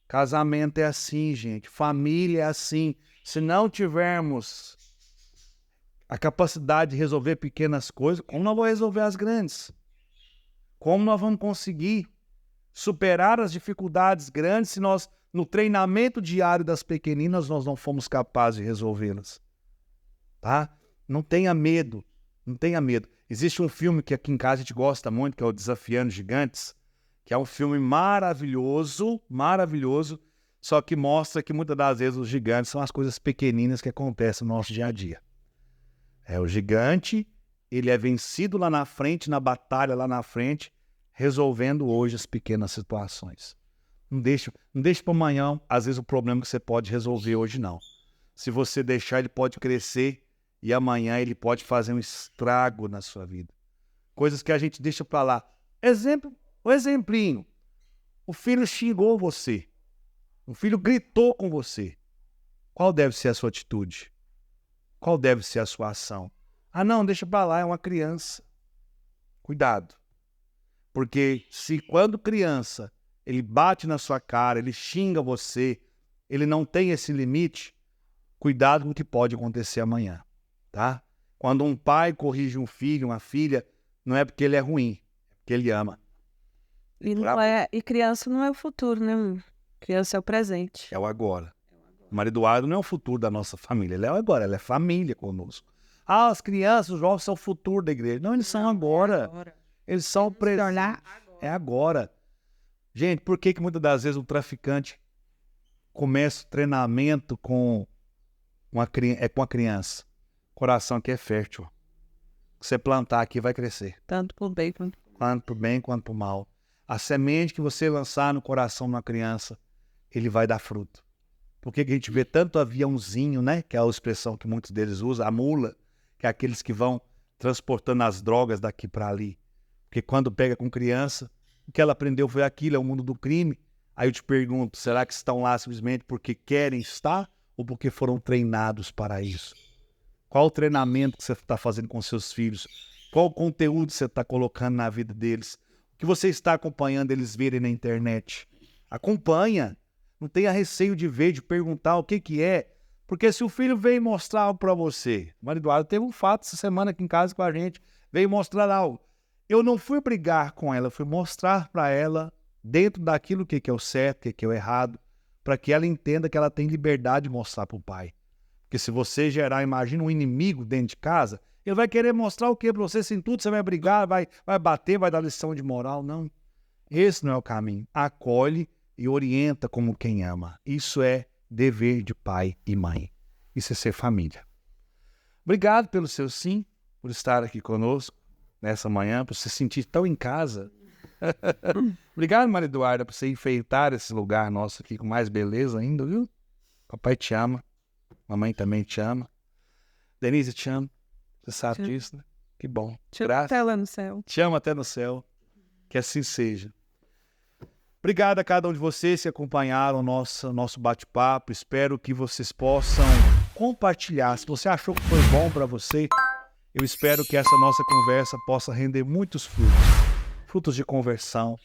Casamento é assim, gente. Família é assim. Se não tivermos a capacidade de resolver pequenas coisas, como nós vamos resolver as grandes? Como nós vamos conseguir superar as dificuldades grandes se nós, no treinamento diário das pequeninas, nós não fomos capazes de resolvê-las? Tá? Não tenha medo. Não tenha medo. Existe um filme que aqui em casa a gente gosta muito, que é o Desafiando Gigantes, que é um filme maravilhoso, maravilhoso, só que mostra que muitas das vezes os gigantes são as coisas pequeninas que acontecem no nosso dia a dia. O gigante, ele é vencido lá na frente, na batalha lá na frente, resolvendo hoje as pequenas situações. Não deixe para amanhã, às vezes, o problema que você pode resolver hoje, não. Se você deixar, ele pode crescer e amanhã ele pode fazer um estrago na sua vida. Coisas que a gente deixa para lá. Um exemplinho. O filho xingou você. O filho gritou com você. Qual deve ser a sua atitude? Qual deve ser a sua ação? Não, deixa para lá, é uma criança. Cuidado. Porque se quando criança ele bate na sua cara, ele xinga você, ele não tem esse limite, cuidado com o que pode acontecer amanhã. Tá? Quando um pai corrige um filho, uma filha, não é porque ele é ruim, é porque ele ama. E criança não é o futuro, né? Criança é o presente. É o agora. O Maria Eduardo não é o futuro da nossa família, ele é o agora, ela é família conosco. As crianças, os jovens são o futuro da igreja. Não, eles são agora. Eles são o presente. É agora. Gente, por que muitas das vezes o traficante começa o treinamento com a criança? Coração aqui é fértil. O que você plantar aqui vai crescer. Tanto pro bem quanto pro mal. A semente que você lançar no coração de uma criança, ele vai dar fruto. Por que que a gente vê tanto aviãozinho, né? Que é a expressão que muitos deles usam, a mula, que é aqueles que vão transportando as drogas daqui para ali. Porque quando pega com criança, o que ela aprendeu foi aquilo, é o mundo do crime. Aí eu te pergunto, será que estão lá simplesmente porque querem estar ou porque foram treinados para isso? Qual o treinamento que você está fazendo com seus filhos? Qual o conteúdo você está colocando na vida deles? O que você está acompanhando eles verem na internet? Acompanha. Não tenha receio de ver, de perguntar o que que é. Porque se o filho veio mostrar algo para você... O Mário Eduardo teve um fato essa semana aqui em casa com a gente. Veio mostrar algo. Eu não fui brigar com ela, eu fui mostrar para ela, dentro daquilo que é o certo, que é o errado, para que ela entenda que ela tem liberdade de mostrar para o pai. Porque se você gerar, imagina um inimigo dentro de casa, ele vai querer mostrar o que para você? Sem tudo, você vai brigar, vai bater, vai dar lição de moral. Não. Esse não é o caminho. Acolhe e orienta como quem ama. Isso é dever de pai e mãe. Isso é ser família. Obrigado pelo seu sim, por estar aqui conosco nessa manhã, por se sentir tão em casa. Obrigado, Maria Eduarda, por você enfeitar esse lugar nosso aqui com mais beleza ainda, viu? Papai te ama. Mamãe também te ama. Denise te ama. Você sabe disso, né? Que bom. Te amo até lá no céu. Te amo até no céu. Que assim seja. Obrigado a cada um de vocês que acompanharam o nosso bate-papo. Espero que vocês possam compartilhar. Se você achou que foi bom para você, eu espero que essa nossa conversa possa render muitos frutos. Frutos de conversão,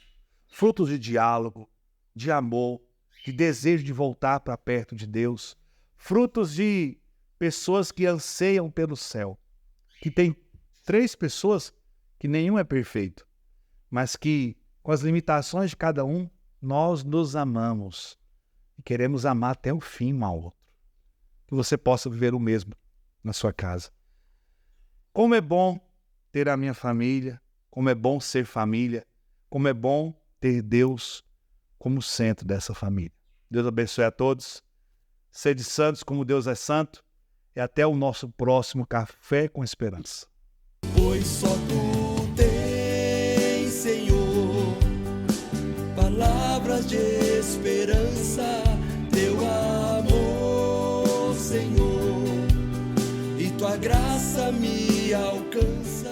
frutos de diálogo, de amor, de desejo de voltar para perto de Deus. Frutos de pessoas que anseiam pelo céu. Que tem 3 pessoas que nenhum é perfeito, mas que, com as limitações de cada um, nós nos amamos e queremos amar até o fim um ao outro. Que você possa viver o mesmo na sua casa. Como é bom ter a minha família, como é bom ser família, como é bom ter Deus como centro dessa família. Deus abençoe a todos. Sede santos como Deus é santo. E até o nosso próximo Café com Esperança. Pois só tu tens, Senhor, palavras de esperança, teu amor, Senhor, e tua graça me alcança.